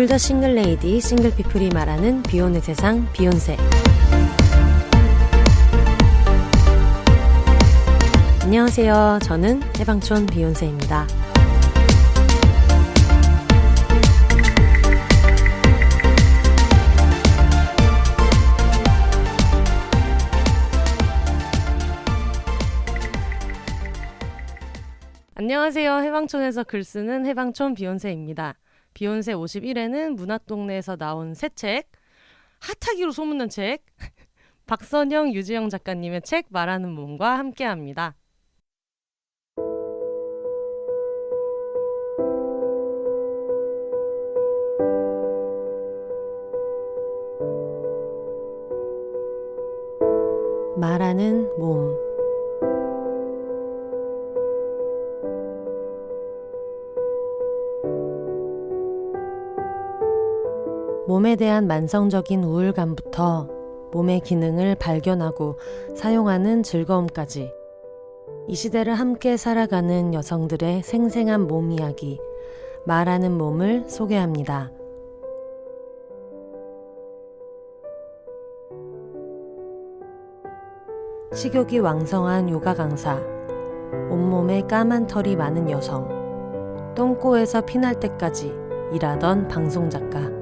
더 싱글 레이디, 싱글 피플이 말하는 비혼의 세상, 비욘세. 안녕하세요. 저는 해방촌 비욘세입니다. 안녕하세요. 해방촌에서 글 쓰는 해방촌 비욘세입니다. 비욘세 51회는 문학동네에서 나온 새 책, 핫하기로 소문난 책, 박선영, 유지영 작가님의 책 말하는 몸과 함께합니다. 말하는 몸. 몸에 대한 만성적인 우울감부터 몸의 기능을 발견하고 사용하는 즐거움까지 이 시대를 함께 살아가는 여성들의 생생한 몸 이야기, 말하는 몸을 소개합니다. 식욕이 왕성한 요가 강사, 온몸에 까만 털이 많은 여성, 똥꼬에서 피날 때까지 일하던 방송작가,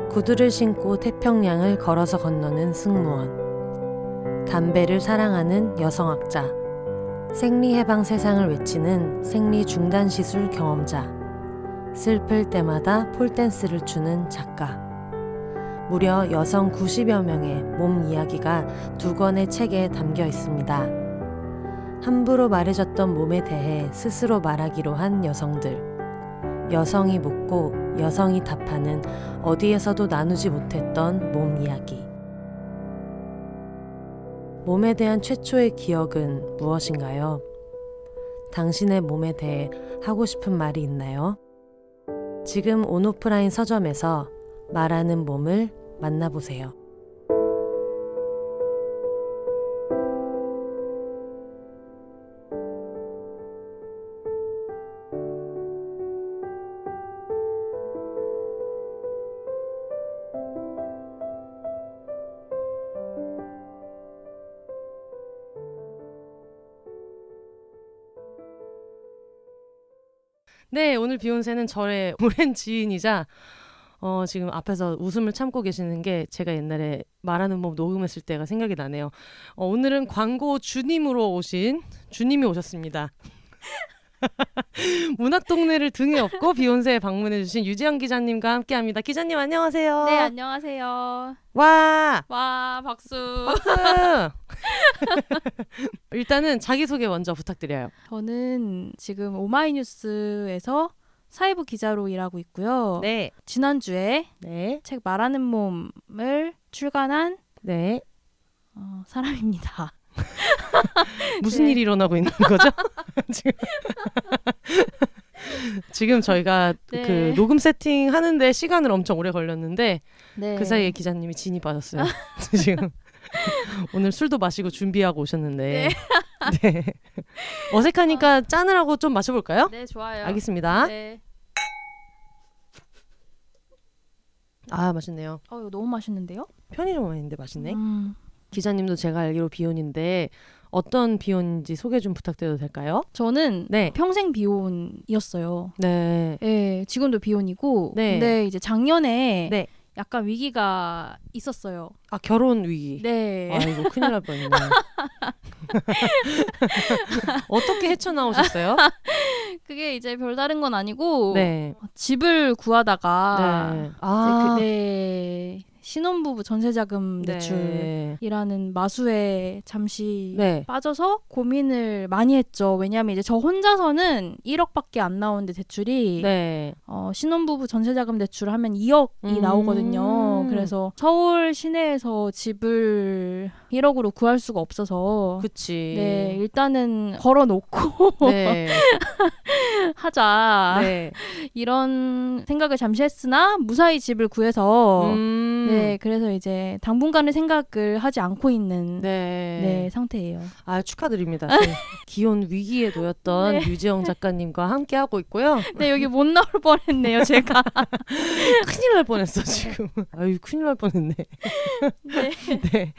구두를 신고 태평양을 걸어서 건너는 승무원, 담배를 사랑하는 여성학자, 생리해방 세상을 외치는 생리중단시술 경험자, 슬플 때마다 폴댄스를 추는 작가, 무려 여성 90여 명의 몸 이야기가 2권의 책에 담겨 있습니다. 함부로 말해줬던 몸에 대해 스스로 말하기로 한 여성들, 여성이 묻고 여성이 답하는 어디에서도 나누지 못했던 몸 이야기. 몸에 대한 최초의 기억은 무엇인가요? 당신의 몸에 대해 하고 싶은 말이 있나요? 지금 온오프라인 서점에서 말하는 몸을 만나보세요. 네, 오늘 비욘세는 저의 오랜 지인이자 지금 앞에서 웃음을 참고 계시는 게 제가 옛날에 말하는 몸 녹음했을 때가 생각이 나네요. 오늘은 광고 주님으로 오신 주님이 오셨습니다. 문학동네를 등에 업고 비욘세에 방문해주신 유지영 기자님과 함께합니다. 기자님 안녕하세요. 네, 안녕하세요. 와 박수. 박수. 일단은 자기소개 먼저 부탁드려요. 저는 지금 오마이뉴스에서 사회부 기자로 일하고 있고요. 네. 지난주에 네. 책 말하는 몸을 출간한 네. 사람입니다. 무슨 네. 일이 일어나고 있는 거죠? 지금 저희가 네. 그 녹음 세팅 하는데 시간을 엄청 오래 걸렸는데 네. 그 사이에 기자님이 진이 빠졌어요. 지금 오늘 술도 마시고 준비하고 오셨는데 네. 어색하니까 짠을 하고 좀 마셔볼까요? 네, 좋아요. 알겠습니다. 네. 아 맛있네요. 이거 너무 맛있는데요? 편의점 와인인데 맛있네. 기자님도 제가 알기로 비혼인데 어떤 비혼인지 소개 좀 부탁드려도 될까요? 저는 네. 평생 비혼이었어요. 네. 네, 지금도 비혼이고 네. 근데 이제 작년에 네. 약간 위기가 있었어요. 아 결혼 위기. 네. 아 이거 큰일 날 뻔했네. 어떻게 헤쳐나오셨어요? 그게 이제 별다른 건 아니고 네. 집을 구하다가 네. 그때 신혼부부 전세자금 네. 대출이라는 마수에 잠시 네. 빠져서 고민을 많이 했죠. 왜냐하면 이제 저 혼자서는 1억밖에 안 나오는데 대출이 네. 신혼부부 전세자금 대출을 하면 2억이 나오거든요. 그래서 서울 시내에서 집을 1억으로 구할 수가 없어서 그치. 네, 일단은 걸어놓고 네. 하자. 네. 이런 생각을 잠시 했으나 무사히 집을 구해서 네, 그래서 이제 당분간은 생각을 하지 않고 있는 네. 네, 상태예요. 아, 축하드립니다. 기혼 위기에 놓였던 네. 유지영 작가님과 함께 하고 있고요. 네, 여기 못 나올 뻔했네요, 제가. 큰일 날 뻔했어 지금. 아유, 큰일 날 뻔했네. 네. 네.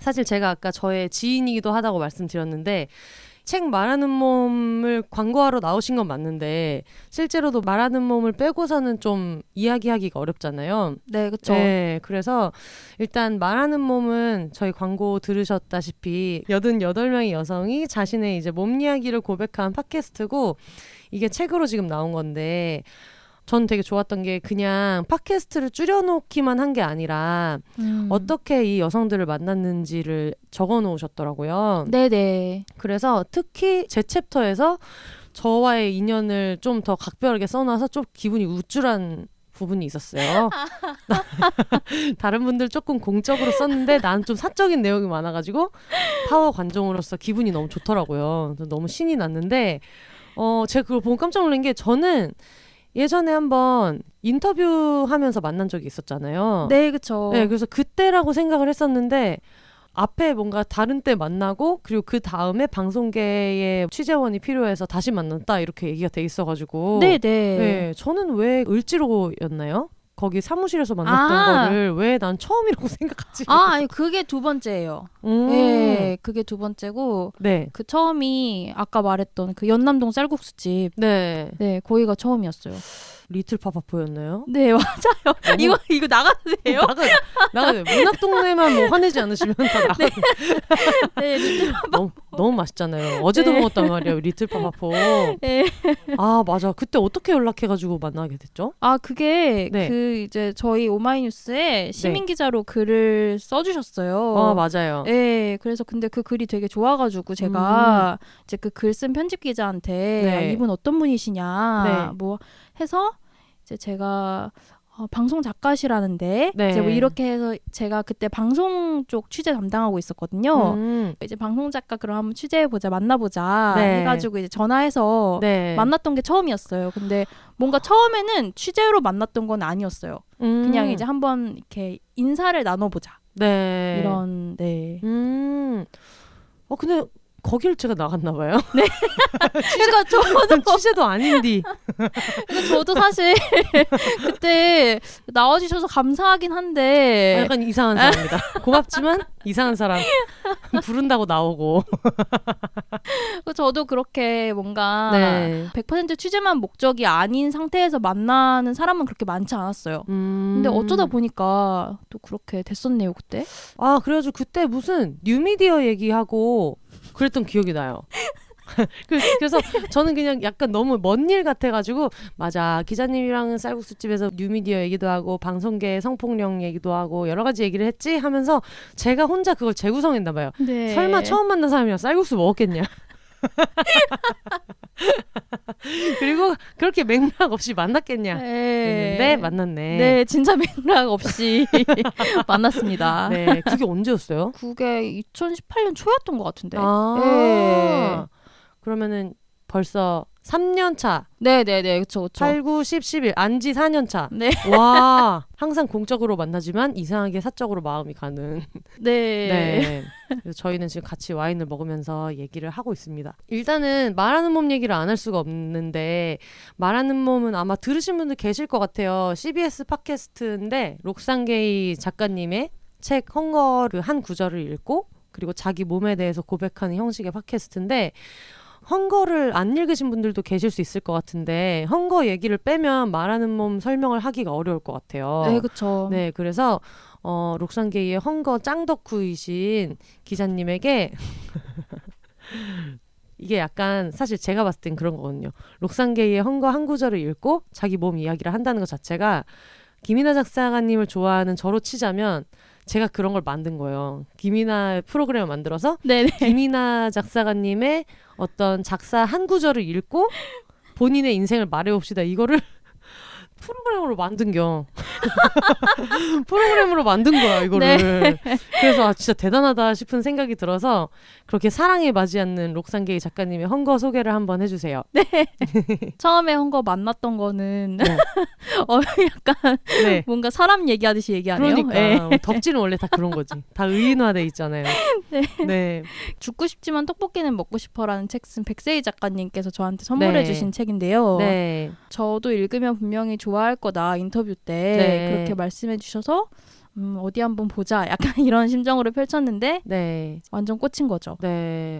사실 제가 아까 저의 지인이기도 하다고 말씀드렸는데 책 말하는 몸을 광고하러 나오신 건 맞는데 실제로도 말하는 몸을 빼고서는 좀 이야기하기가 어렵잖아요. 네, 그쵸. 네, 그래서 일단 말하는 몸은 저희 광고 들으셨다시피 88명의 여성이 자신의 이제 몸 이야기를 고백한 팟캐스트고 이게 책으로 지금 나온 건데 전 되게 좋았던 게 그냥 팟캐스트를 줄여놓기만 한 게 아니라 어떻게 이 여성들을 만났는지를 적어 놓으셨더라고요. 네네. 그래서 특히 제 챕터에서 저와의 인연을 좀 더 각별하게 써놔서 좀 기분이 우쭐한 부분이 있었어요. 다른 분들 조금 공적으로 썼는데 나는 좀 사적인 내용이 많아가지고 파워 관종으로서 기분이 너무 좋더라고요. 너무 신이 났는데 제가 그걸 보고 깜짝 놀란 게 저는 예전에 한번 인터뷰하면서 만난 적이 있었잖아요. 네, 그쵸. 네, 그래서 그때라고 생각을 했었는데 앞에 뭔가 다른 때 만나고 그리고 그 다음에 방송계의 취재원이 필요해서 다시 만났다 이렇게 얘기가 돼 있어가지고 네네. 네, 저는 왜 을지로였나요? 거기 사무실에서 만났던 아. 거를 왜 난 처음이라고 생각하지? 아니, 그게 두 번째예요. 네, 그게 두 번째고, 네. 그 처음이 아까 말했던 그 연남동 쌀국수집. 네. 네, 거기가 처음이었어요. 리틀 파파포였나요? 네, 맞아요. 이거 나가도 돼요? 나가 문학 동네만 뭐 화내지 않으시면 다 나가. 네, 리틀 너무 맛있잖아요. 어제도 네. 먹었단 말이에요. 리틀 파파포. 네. 아, 맞아. 그때 어떻게 연락해가지고 만나게 됐죠? 아, 그게 네. 그 이제 저희 오마이뉴스에 시민 기자로 글을 써주셨어요. 아, 맞아요. 네, 그래서 근데 그 글이 되게 좋아가지고 제가 이제 그 글 쓴 편집 기자한테 네. 아, 이분 어떤 분이시냐 네. 뭐 해서 이제 제가 방송 작가시라는데 네. 이제 뭐 이렇게 해서 제가 그때 방송 쪽 취재 담당하고 있었거든요. 이제 방송 작가 그럼 한번 취재해보자 만나보자 네. 해가지고 이제 전화해서 네. 만났던 게 처음이었어요. 근데 뭔가 처음에는 취재로 만났던 건 아니었어요. 그냥 이제 한번 이렇게 인사를 나눠보자 네. 이런 네. 근데 거길 제가 나갔나 봐요. 네. 그러니까 취재도 아닌디. 그러니까 저도 사실 그때 나와주셔서 감사하긴 한데 약간 이상한 사람입니다. 고맙지만 이상한 사람. 부른다고 나오고. 저도 그렇게 뭔가 네. 100% 취재만 목적이 아닌 상태에서 만나는 사람은 그렇게 많지 않았어요. 근데 어쩌다 보니까 또 그렇게 됐었네요, 그때. 아, 그래가지고 그때 무슨 뉴미디어 얘기하고 그랬던 기억이 나요. 그래서 저는 그냥 약간 너무 먼 일 같아가지고 맞아, 기자님이랑 쌀국수집에서 뉴미디어 얘기도 하고 방송계 성폭력 얘기도 하고 여러 가지 얘기를 했지 하면서 제가 혼자 그걸 재구성했나 봐요. 네. 설마 처음 만난 사람이랑 쌀국수 먹었겠냐. 그리고 그렇게 맥락 없이 만났겠냐 했는데 만났네. 네, 진짜 맥락 없이 만났습니다. 네, 그게 언제였어요? 그게 2018년 초였던 것 같은데. 아, 그러면은 벌써 3년 차. 네네네, 그쵸. 8, 9, 10, 11. 안지 4년 차. 네. 와, 항상 공적으로 만나지만 이상하게 사적으로 마음이 가는. 네. 네. 그래서 저희는 지금 같이 와인을 먹으면서 얘기를 하고 있습니다. 일단은 말하는 몸 얘기를 안 할 수가 없는데 말하는 몸은 아마 들으신 분들 계실 것 같아요. CBS 팟캐스트인데 록산게이 작가님의 책 헝거를 한 구절을 읽고 그리고 자기 몸에 대해서 고백하는 형식의 팟캐스트인데 헝거를 안 읽으신 분들도 계실 수 있을 것 같은데 헝거 얘기를 빼면 말하는 몸 설명을 하기가 어려울 것 같아요. 네, 그쵸. 네, 그래서 록산게이의 헝거 짱덕후이신 기자님에게 이게 약간 사실 제가 봤을 땐 그런 거거든요. 록산게이의 헝거 한 구절을 읽고 자기 몸 이야기를 한다는 것 자체가 김이나 작사가님을 좋아하는 저로 치자면 제가 그런 걸 만든 거예요. 김이나 프로그램을 만들어서 네네. 김이나 작사가님의 어떤 작사 한 구절을 읽고 본인의 인생을 말해봅시다. 이거를 프로그램으로 만든겨. 프로그램으로 만든 거야 이거를. 네. 그래서 진짜 대단하다 싶은 생각이 들어서 그렇게 사랑에 맞지 않는 록산게이 작가님의 헝거 소개를 한번 해주세요. 처음에 헝거 만났던 거는 네. 약간 네. 뭔가 사람 얘기하듯이 얘기하네요. 그러니까 네. 덕질은 원래 다 그런 거지. 다 의인화돼 있잖아요. 네. 네. 죽고 싶지만 떡볶이는 먹고 싶어라는 책 쓴 백세희 작가님께서 저한테 선물해 네. 주신 책인데요. 네. 저도 읽으면 분명히 좋아할 거다 인터뷰 때 네. 그렇게 말씀해 주셔서 어디 한번 보자 약간 이런 심정으로 펼쳤는데 네. 완전 꽂힌 거죠. 네.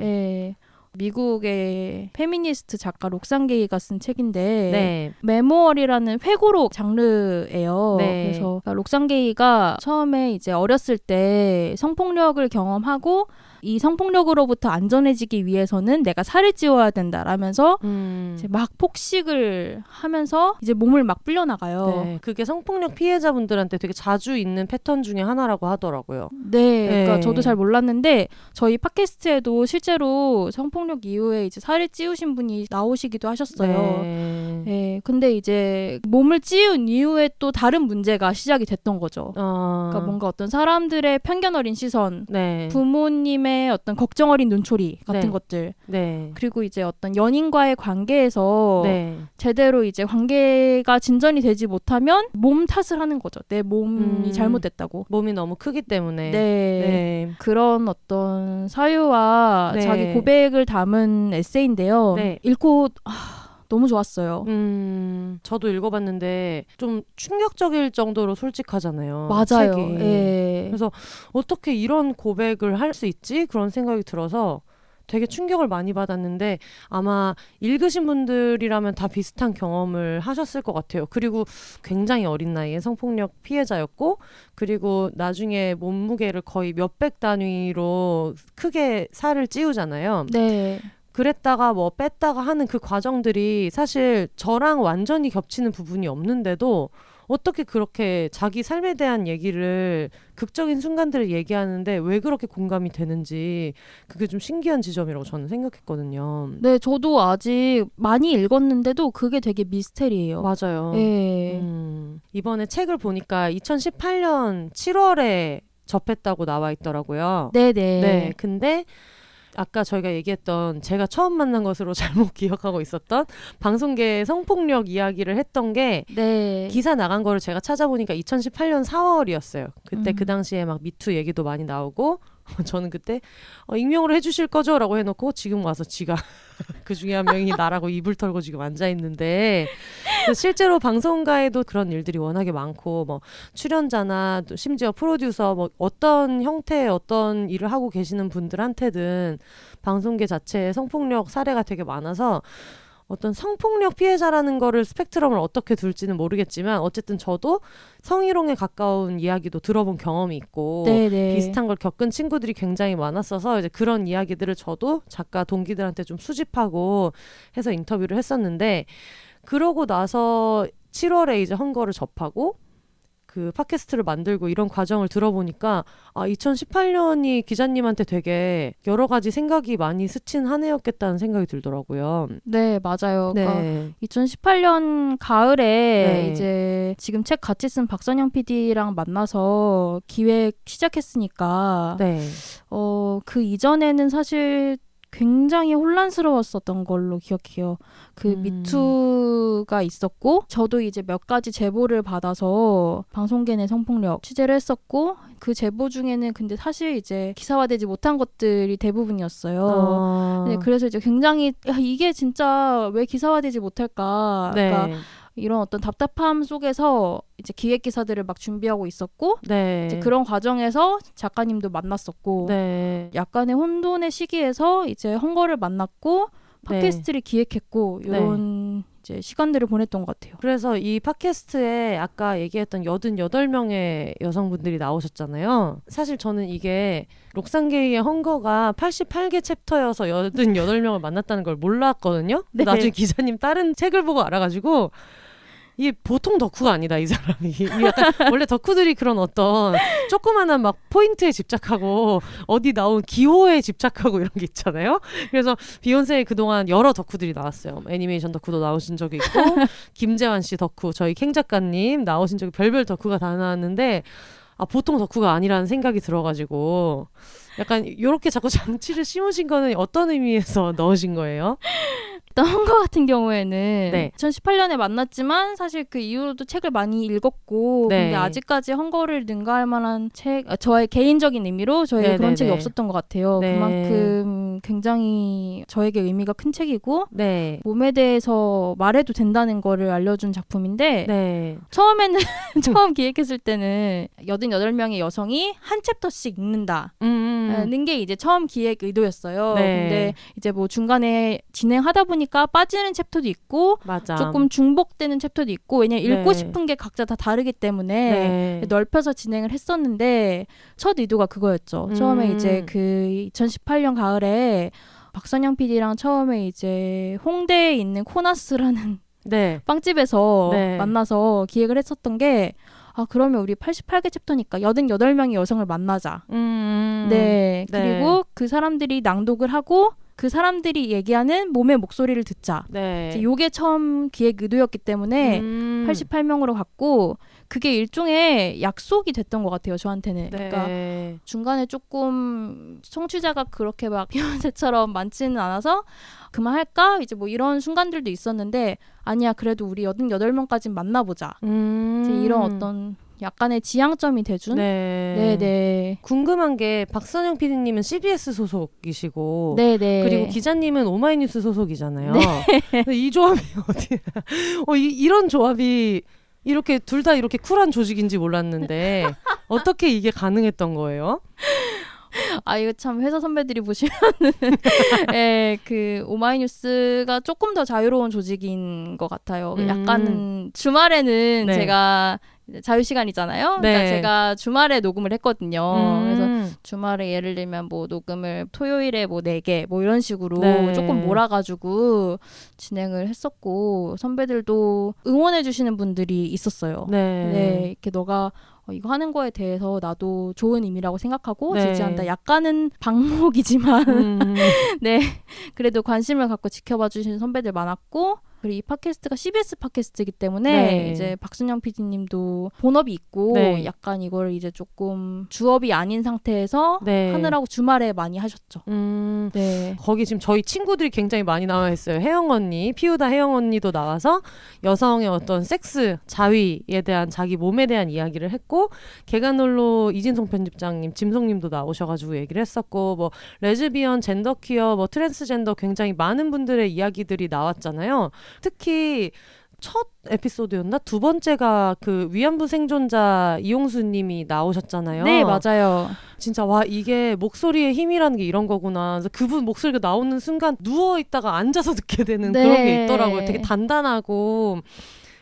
예. 미국의 페미니스트 작가 록산게이가 쓴 책인데 네. 메모얼이라는 회고록 장르예요. 네. 그래서 록산게이가 처음에 이제 어렸을 때 성폭력을 경험하고 이 성폭력으로부터 안전해지기 위해서는 내가 살을 찌워야 된다라면서 이제 막 폭식을 하면서 이제 몸을 막 불려나가요. 네. 그게 성폭력 피해자분들한테 되게 자주 있는 패턴 중에 하나라고 하더라고요. 네, 그러니까 네. 저도 잘 몰랐는데 저희 팟캐스트에도 실제로 성폭력 이후에 이제 살을 찌우신 분이 나오시기도 하셨어요. 네. 네, 근데 이제 몸을 찌운 이후에 또 다른 문제가 시작이 됐던 거죠. 그러니까 뭔가 어떤 사람들의 편견 어린 시선, 네. 부모님의 어떤 걱정 어린 눈초리 같은 네. 것들, 네. 그리고 이제 어떤 연인과의 관계에서 네. 제대로 이제 관계가 진전이 되지 못하면 몸 탓을 하는 거죠. 내 몸이 잘못됐다고. 몸이 너무 크기 때문에. 네. 네. 그런 어떤 사유와 네. 자기 고백을 담은 에세이인데요. 네. 읽고 너무 좋았어요. 저도 읽어봤는데 좀 충격적일 정도로 솔직하잖아요. 맞아요. 책이. 예. 그래서 어떻게 이런 고백을 할 수 있지? 그런 생각이 들어서 되게 충격을 많이 받았는데 아마 읽으신 분들이라면 다 비슷한 경험을 하셨을 것 같아요. 그리고 굉장히 어린 나이에 성폭력 피해자였고 그리고 나중에 몸무게를 거의 몇백 단위로 크게 살을 찌우잖아요. 네. 그랬다가 뭐 뺐다가 하는 그 과정들이 사실 저랑 완전히 겹치는 부분이 없는데도 어떻게 그렇게 자기 삶에 대한 얘기를 극적인 순간들을 얘기하는데 왜 그렇게 공감이 되는지 그게 좀 신기한 지점이라고 저는 생각했거든요. 네, 저도 아직 많이 읽었는데도 그게 되게 미스테리예요. 맞아요. 예. 이번에 책을 보니까 2018년 7월에 접했다고 나와 있더라고요. 네네. 네, 근데 아까 저희가 얘기했던 제가 처음 만난 것으로 잘못 기억하고 있었던 방송계의 성폭력 이야기를 했던 게 네. 기사 나간 거를 제가 찾아보니까 2018년 4월이었어요. 그때 그 당시에 막 미투 얘기도 많이 나오고 저는 그때 익명으로 해주실 거죠? 라고 해놓고 지금 와서 지가 그 중에 한 명이 나라고 입을 털고 지금 앉아있는데 실제로 방송가에도 그런 일들이 워낙에 많고 뭐 출연자나 또 심지어 프로듀서 뭐 어떤 형태의 어떤 일을 하고 계시는 분들한테든 방송계 자체에 성폭력 사례가 되게 많아서 어떤 성폭력 피해자라는 거를 스펙트럼을 어떻게 둘지는 모르겠지만 어쨌든 저도 성희롱에 가까운 이야기도 들어본 경험이 있고 네네. 비슷한 걸 겪은 친구들이 굉장히 많았어서 이제 그런 이야기들을 저도 작가 동기들한테 좀 수집하고 해서 인터뷰를 했었는데 그러고 나서 7월에 이제 헝거를 접하고 그 팟캐스트를 만들고 이런 과정을 들어보니까 2018년이 기자님한테 되게 여러 가지 생각이 많이 스친 한 해였겠다는 생각이 들더라고요. 네, 맞아요. 네. 그러니까 2018년 가을에 네. 이제 지금 책 같이 쓴 박선영 PD랑 만나서 기획 시작했으니까 네. 그 이전에는 사실 굉장히 혼란스러웠었던 걸로 기억해요. 그 미투가 있었고 저도 이제 몇 가지 제보를 받아서 방송계 내 성폭력 취재를 했었고 그 제보 중에는 근데 사실 이제 기사화되지 못한 것들이 대부분이었어요. 네, 그래서 이제 굉장히 이게 진짜 왜 기사화되지 못할까? 네. 그러니까 이런 어떤 답답함 속에서 이제 기획 기사들을 막 준비하고 있었고 네. 이제 그런 과정에서 작가님도 만났었고 네. 약간의 혼돈의 시기에서 이제 헝거를 만났고 팟캐스트를 기획했고 이런 이제 시간들을 보냈던 것 같아요. 그래서 이 팟캐스트에 아까 얘기했던 88명의 여성분들이 나오셨잖아요. 사실 저는 이게 록산게이의 헝거가 88개 챕터여서 88명을 만났다는 걸 몰랐거든요. 네. 나중에 기자님 다른 책을 보고 알아가지고 이게 보통 덕후가 아니다 이 사람이. 이게 약간 원래 덕후들이 그런 어떤 조그마한 막 포인트에 집착하고 어디 나온 기호에 집착하고 이런 게 있잖아요. 그래서 비욘세에 그동안 여러 덕후들이 나왔어요. 애니메이션 덕후도 나오신 적이 있고 김재환 씨 덕후, 저희 캥 작가님 나오신 적이 별별 덕후가 다 나왔는데 보통 덕후가 아니라는 생각이 들어가지고 약간 이렇게 자꾸 장치를 심으신 거는 어떤 의미에서 넣으신 거예요? 일단 헝거 같은 경우에는 네. 2018년에 만났지만 사실 그 이후로도 책을 많이 읽었고 네. 근데 아직까지 헝거를 능가할 만한 책, 저의 개인적인 의미로 저에게 그런 책이 없었던 것 같아요. 네. 그만큼 굉장히 저에게 의미가 큰 책이고 네. 몸에 대해서 말해도 된다는 거를 알려준 작품인데 네. 처음에는 처음 기획했을 때는 88명의 여성이 한 챕터씩 읽는다. 는 게 이제 처음 기획 의도였어요. 네. 근데 이제 뭐 중간에 진행하다 보니까 빠지는 챕터도 있고 맞아. 조금 중복되는 챕터도 있고 왜냐면 네. 읽고 싶은 게 각자 다 다르기 때문에 네. 넓혀서 진행을 했었는데 첫 의도가 그거였죠. 처음에 이제 그 2018년 가을에 박선영 PD랑 처음에 이제 홍대에 있는 코나스라는 네. 빵집에서 네. 만나서 기획을 했었던 게 그러면 우리 88개 챕터니까 88명의 여성을 만나자. 네. 그리고 그 사람들이 낭독을 하고 그 사람들이 얘기하는 몸의 목소리를 듣자. 네. 요게 처음 기획 의도였기 때문에 88명으로 갔고 그게 일종의 약속이 됐던 것 같아요. 저한테는. 네. 그러니까 중간에 조금 청취자가 그렇게 막 비욘세처럼 많지는 않아서 그만할까? 이제 뭐 이런 순간들도 있었는데 아니야 그래도 우리 88명까지 만나보자. 이제 이런 어떤 약간의 지향점이 돼준. 네. 네네. 궁금한 게 박선영 PD님은 CBS 소속이시고 네네. 그리고 기자님은 오마이뉴스 소속이잖아요. 근데 이 조합이 어디? 이런 조합이 이렇게 둘 다 이렇게 쿨한 조직인지 몰랐는데 어떻게 이게 가능했던 거예요? 이거 참 회사 선배들이 보시면은 그 오마이뉴스가 조금 더 자유로운 조직인 것 같아요. 약간은 주말에는 네. 제가 자유 시간이잖아요. 네. 그러니까 제가 주말에 녹음을 했거든요. 그래서 주말에 예를 들면 뭐 녹음을 토요일에 뭐 4개 뭐 이런 식으로 네. 조금 몰아가지고 진행을 했었고 선배들도 응원해 주시는 분들이 있었어요. 네, 이렇게 너가 이거 하는 거에 대해서 나도 좋은 의미라고 생각하고 네. 지지한다. 약간은 방목이지만 네, 그래도 관심을 갖고 지켜봐 주시는 선배들 많았고 그리고 이 팟캐스트가 CBS 팟캐스트이기 때문에 네. 이제 박순영 PD님도 본업이 있고 네. 약간 이걸 이제 조금 주업이 아닌 상태에서 네. 하느라고 주말에 많이 하셨죠. 네. 거기 지금 저희 친구들이 굉장히 많이 나와 있어요. 혜영 언니, 피우다 혜영 언니도 나와서 여성의 어떤 섹스, 자위에 대한 자기 몸에 대한 이야기를 했고 개간홀로 이진성 편집장님, 짐송님도 나오셔가지고 얘기를 했었고 뭐 레즈비언, 젠더퀴어, 뭐 트랜스젠더 굉장히 많은 분들의 이야기들이 나왔잖아요. 특히 첫 에피소드였나? 두 번째가 그 위안부 생존자 이용수님이 나오셨잖아요. 네, 맞아요. 진짜 와 이게 목소리의 힘이라는 게 이런 거구나. 그래서 그분 목소리가 나오는 순간 누워 있다가 앉아서 듣게 되는 네. 그런 게 있더라고요. 되게 단단하고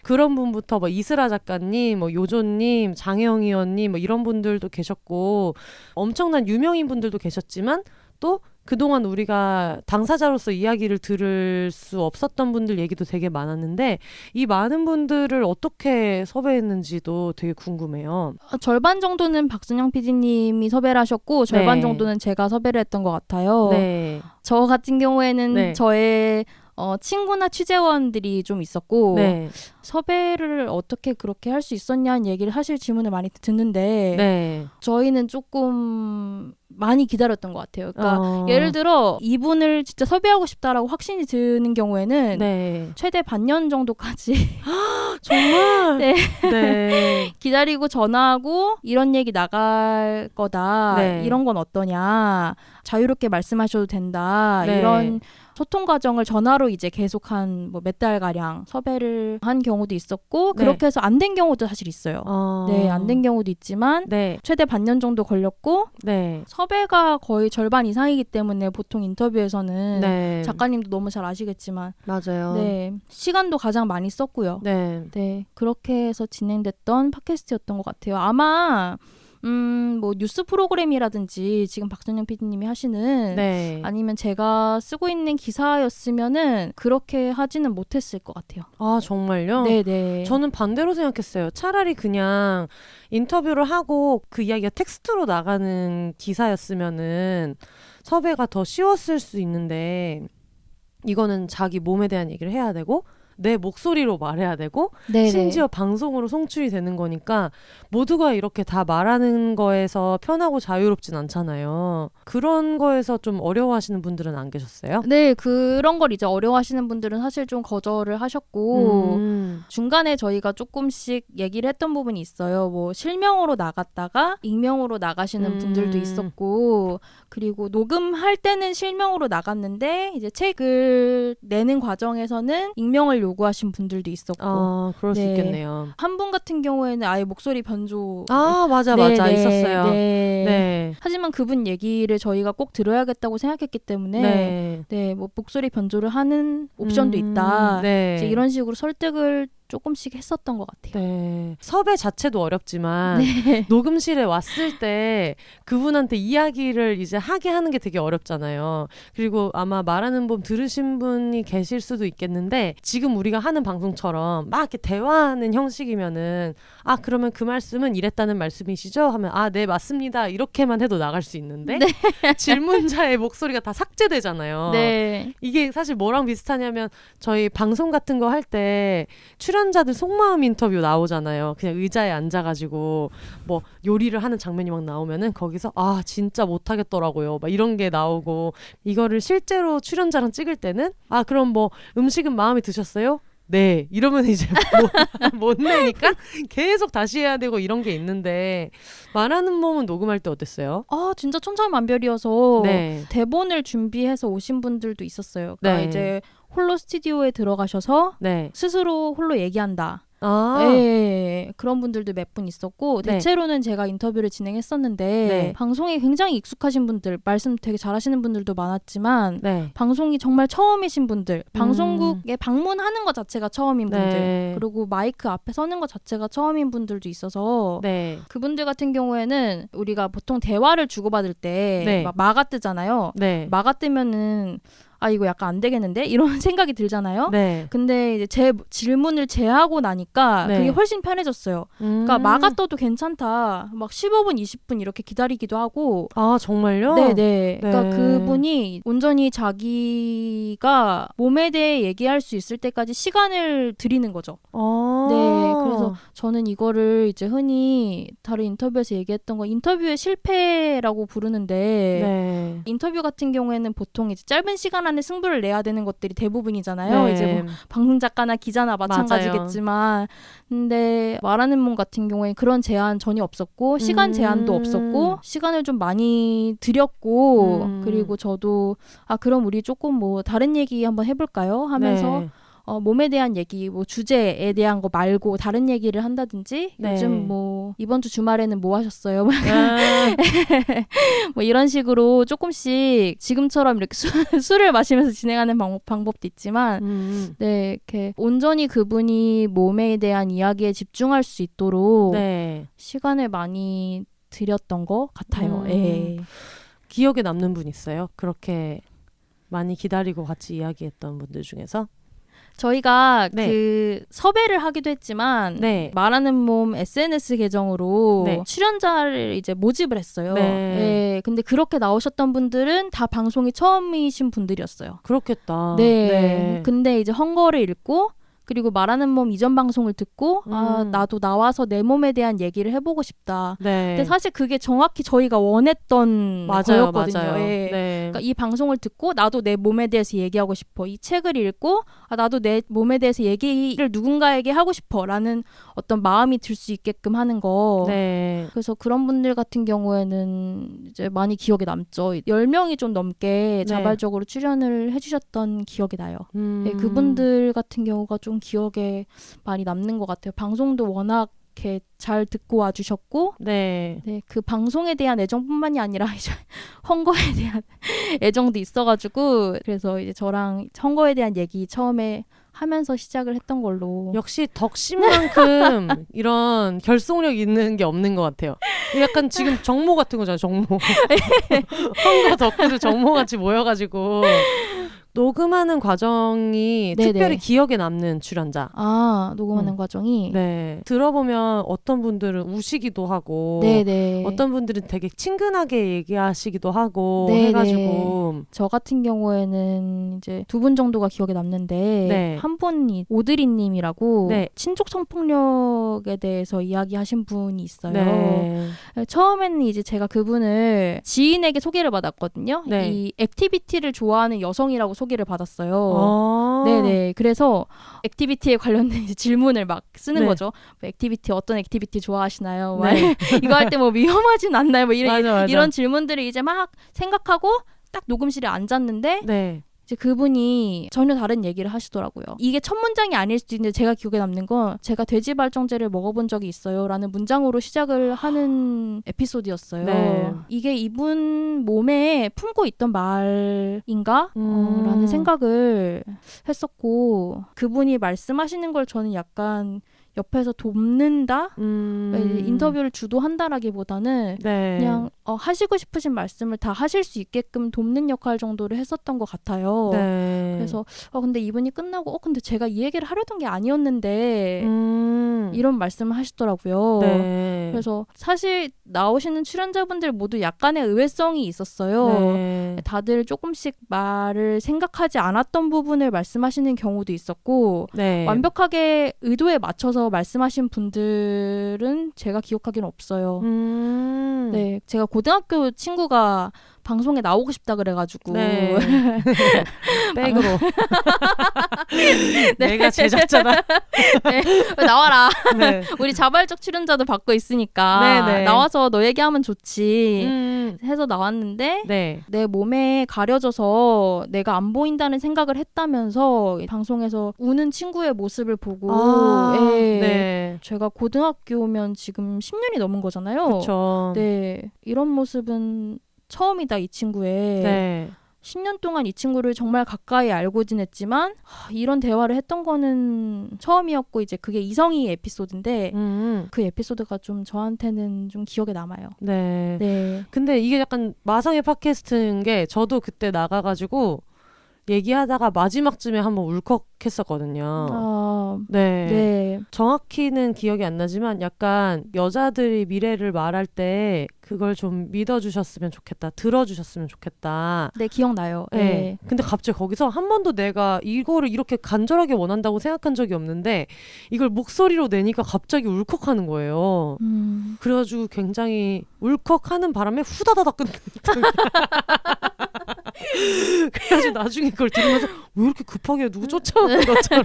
그런 분부터 뭐 이슬아 작가님, 뭐 요조님, 장혜영 의원님 뭐 이런 분들도 계셨고 엄청난 유명인 분들도 계셨지만 또 그동안 우리가 당사자로서 이야기를 들을 수 없었던 분들 얘기도 되게 많았는데 이 많은 분들을 어떻게 섭외했는지도 되게 궁금해요. 절반 정도는 박순영 PD님이 섭외를 하셨고 절반 네. 정도는 제가 섭외를 했던 것 같아요. 네. 저 같은 경우에는 네. 저의 친구나 취재원들이 좀 있었고 네. 섭외를 어떻게 그렇게 할 수 있었냐는 얘기를 사실 질문을 많이 듣는데 네. 저희는 조금 많이 기다렸던 것 같아요. 그러니까 어. 예를 들어 이분을 진짜 섭외하고 싶다라고 확신이 드는 경우에는 네. 최대 반년 정도까지 정말? 네. 네. 기다리고 전화하고 이런 얘기 나갈 거다. 네. 이런 건 어떠냐. 자유롭게 말씀하셔도 된다. 네. 이런 소통 과정을 전화로 이제 계속 한 뭐 몇 달가량 섭외를 한 경우도 있었고 네. 그렇게 해서 안 된 경우도 사실 있어요. 네, 안 된 경우도 있지만 네. 최대 반년 정도 걸렸고 네. 섭외가 거의 절반 이상이기 때문에 보통 인터뷰에서는 네. 작가님도 너무 잘 아시겠지만 맞아요. 네, 시간도 가장 많이 썼고요. 네. 네, 그렇게 해서 진행됐던 팟캐스트였던 것 같아요. 아마 뭐 뉴스 프로그램이라든지 지금 박선영 PD님이 하시는 네. 아니면 제가 쓰고 있는 기사였으면은 그렇게 하지는 못했을 것 같아요. 아, 정말요? 네네. 저는 반대로 생각했어요. 차라리 그냥 인터뷰를 하고 그 이야기가 텍스트로 나가는 기사였으면은 섭외가 더 쉬웠을 수 있는데 이거는 자기 몸에 대한 얘기를 해야 되고 내 목소리로 말해야 되고 네네. 심지어 방송으로 송출이 되는 거니까 모두가 이렇게 다 말하는 거에서 편하고 자유롭진 않잖아요. 그런 거에서 좀 어려워하시는 분들은 안 계셨어요? 네, 그런 걸 이제 어려워하시는 분들은 사실 좀 거절을 하셨고 중간에 저희가 조금씩 얘기를 했던 부분이 있어요. 뭐 실명으로 나갔다가 익명으로 나가시는 분들도 있었고 그리고 녹음할 때는 실명으로 나갔는데 이제 책을 내는 과정에서는 익명을 요구하신 분들도 있었고 아, 그럴 수 네. 있겠네요. 한 분 같은 경우에는 아예 목소리 변조 아, 맞아, 네, 맞아. 네, 있었어요. 네. 네. 하지만 그분 얘기를 저희가 꼭 들어야겠다고 생각했기 때문에 네. 네, 뭐 목소리 변조를 하는 옵션도 있다. 네. 이제 이런 식으로 설득을 조금씩 했었던 것 같아요. 네. 섭외 자체도 어렵지만 네. 녹음실에 왔을 때 그분한테 이야기를 이제 하게 하는 게 되게 어렵잖아요. 그리고 아마 말하는 법 들으신 분이 계실 수도 있겠는데 지금 우리가 하는 방송처럼 막 이렇게 대화하는 형식이면은 아, 그러면 그 말씀은 이랬다는 말씀이시죠? 하면 아, 네, 맞습니다. 이렇게만 해도 나갈 수 있는데 네. 질문자의 목소리가 다 삭제되잖아요. 네. 이게 사실 뭐랑 비슷하냐면 저희 방송 같은 거 할 때 출연자들 속마음 인터뷰 나오잖아요. 그냥 의자에 앉아가지고 뭐 요리를 하는 장면이 막 나오면은 거기서 아, 진짜 못하겠더라고요. 막 이런 게 나오고 이거를 실제로 출연자랑 찍을 때는 아, 그럼 뭐 음식은 마음에 드셨어요? 네. 이러면 이제 못 내니까 계속 다시 해야 되고 이런 게 있는데 말하는 몸은 녹음할 때 어땠어요? 아, 진짜 천차만별이어서 네. 대본을 준비해서 오신 분들도 있었어요. 그러니까 네. 이제 홀로 스튜디오에 들어가셔서 네. 스스로 홀로 얘기한다. 아. 예, 그런 분들도 몇 분 있었고 네. 대체로는 제가 인터뷰를 진행했었는데 네. 방송에 굉장히 익숙하신 분들, 말씀 되게 잘하시는 분들도 많았지만 네. 방송이 정말 처음이신 분들, 방송국에 방문하는 것 자체가 처음인 분들, 네. 그리고 마이크 앞에 서는 것 자체가 처음인 분들도 있어서 네. 그분들 같은 경우에는 우리가 보통 대화를 주고받을 때 네. 막 마가 뜨잖아요. 네. 마가 뜨면은 아, 이거 약간 안 되겠는데? 이런 생각이 들잖아요. 네. 근데 이제 제 질문을 제하고 나니까 네. 그게 훨씬 편해졌어요. 그러니까 마가 떠도 괜찮다. 막 15분, 20분 이렇게 기다리기도 하고. 아, 정말요? 네네. 그러니까 네. 그분이 온전히 자기가 몸에 대해 얘기할 수 있을 때까지 시간을 드리는 거죠. 아. 네. 그래서 저는 이거를 이제 흔히 다른 인터뷰에서 얘기했던 거 인터뷰의 실패라고 부르는데 네. 인터뷰 같은 경우에는 보통 이제 짧은 시간 안에 승부를 내야 되는 것들이 대부분이잖아요. 네. 이제 뭐 방송 작가나 기자나 마찬가지겠지만 근데 말하는 몸 같은 경우에 그런 제한 전혀 없었고 시간 제한도 없었고 시간을 좀 많이 드렸고 그리고 저도 아, 그럼 우리 조금 뭐 다른 얘기 한번 해볼까요? 하면서 네. 몸에 대한 얘기, 뭐 주제에 대한 거 말고 다른 얘기를 한다든지 네. 요즘 뭐 이번 주 주말에는 뭐 하셨어요? 아. 뭐 이런 식으로 조금씩 지금처럼 이렇게 술을 마시면서 진행하는 방법도 있지만 네, 이렇게 온전히 그분이 몸에 대한 이야기에 집중할 수 있도록 네. 시간을 많이 들였던 것 같아요. 예. 기억에 남는 분 있어요? 그렇게 많이 기다리고 같이 이야기했던 분들 중에서? 저희가 네. 그 섭외를 하기도 했지만 네. 말하는 몸 SNS 계정으로 네. 출연자를 이제 모집을 했어요. 네. 예, 근데 그렇게 나오셨던 분들은 다 방송이 처음이신 분들이었어요. 그렇겠다. 네. 근데 이제 헝거를 읽고 그리고 말하는 몸 이전 방송을 듣고 아, 나도 나와서 내 몸에 대한 얘기를 해보고 싶다. 네. 근데 사실 그게 정확히 저희가 원했던 맞아요, 거였거든요. 맞아요. 예. 네. 그러니까 이 방송을 듣고 나도 내 몸에 대해서 얘기하고 싶어. 이 책을 읽고 아, 나도 내 몸에 대해서 얘기를 누군가에게 하고 싶어라는 어떤 마음이 들 수 있게끔 하는 거. 네. 그래서 그런 분들 같은 경우에는 이제 많이 기억에 남죠. 10명이 좀 넘게 자발적으로 출연을 해주셨던 기억이 나요. 네, 그분들 같은 경우가 좀 기억에 많이 남는 것 같아요. 방송도 워낙 이렇게 잘 듣고 와주셨고, 네. 네, 그 방송에 대한 애정뿐만이 아니라 이제 헝거에 대한 애정도 있어가지고 그래서 이제 저랑 헝거에 대한 얘기 처음에 하면서 시작을 했던 걸로. 역시 덕심만큼 이런 결속력 있는 게 없는 것 같아요. 약간 지금 정모 같은 거잖아요. 정모. 헝거 덕후들 정모같이 모여가지고 녹음하는 과정이 네네. 특별히 기억에 남는 출연자. 녹음하는 과정이. 네. 들어보면 어떤 분들은 우시기도 하고 네네. 어떤 분들은 되게 친근하게 얘기하시기도 하고 네네. 해가지고 저 같은 경우에는 이제 2분 정도가 기억에 남는데 네. 한 분이 오드리님이라고 네. 친족 성폭력에 대해서 이야기하신 분이 있어요. 네. 처음에는 이제 제가 그분을 지인에게 소개를 받았거든요. 네. 이 액티비티를 좋아하는 여성이라고 소개를 받았어요. 아. 네네. 그래서 액티비티에 관련된 이제 질문을 막 쓰는 네. 거죠. 뭐 액티비티 어떤 액티비티 좋아하시나요? 막 네. 이거 할 때 뭐 위험하진 않나요? 뭐 맞아. 이런 질문들을 이제 막 생각하고 딱 녹음실에 앉았는데 네. 이제 그분이 전혀 다른 얘기를 하시더라고요. 이게 첫 문장이 아닐 수도 있는데 제가 기억에 남는 건 제가 돼지발정제를 먹어본 적이 있어요 라는 문장으로 시작을 하는 에피소드였어요. 네. 이게 이분 몸에 품고 있던 말인가? 라는 생각을 했었고 그분이 말씀하시는 걸 저는 약간 옆에서 돕는다? 인터뷰를 주도한다라기보다는 네. 그냥 하시고 싶으신 말씀을 다 하실 수 있게끔 돕는 역할 정도를 했었던 것 같아요. 네. 그래서 근데 이분이 끝나고 근데 제가 이 얘기를 하려던 게 아니었는데 이런 말씀을 하시더라고요. 네. 그래서 사실 나오시는 출연자분들 모두 약간의 의외성이 있었어요. 네. 다들 조금씩 말을 생각하지 않았던 부분을 말씀하시는 경우도 있었고 네. 완벽하게 의도에 맞춰서 말씀하신 분들은 제가 기억하기는 없어요. 네, 제가 고등학교 친구가 방송에 나오고 싶다 그래가지고 네. 백으로 내가 제작자다. 네, 나와라. 네. 우리 자발적 출연자도 받고 있으니까 네네. 나와서 너 얘기하면 좋지 해서 나왔는데 네. 내 몸에 가려져서 내가 안 보인다는 생각을 했다면서 방송에서 우는 친구의 모습을 보고 네. 제가 고등학교면 지금 10년이 넘은 거잖아요. 그렇죠. 네, 이런 모습은 처음이다 이 친구의. 네. 10년 동안 이 친구를 정말 가까이 알고 지냈지만 이런 대화를 했던 거는 처음이었고 이제 그게 이성희 에피소드인데 그 에피소드가 좀 저한테는 좀 기억에 남아요. 네. 네. 근데 이게 약간 마성의 팟캐스트인 게 저도 그때 나가가지고 얘기하다가 마지막쯤에 한번 울컥했었거든요. 네. 네. 정확히는 기억이 안 나지만 약간 여자들이 미래를 말할 때 그걸 좀 믿어주셨으면 좋겠다. 들어주셨으면 좋겠다. 네, 기억나요. 네. 네. 근데 갑자기 거기서 한 번도 내가 이거를 이렇게 간절하게 원한다고 생각한 적이 없는데 이걸 목소리로 내니까 갑자기 울컥하는 거예요. 그래가지고 굉장히 울컥하는 바람에 후다다닥 끝는 그래가지고 나중에 그걸 들으면서 왜 이렇게 급하게 누구 쫓아오는 것처럼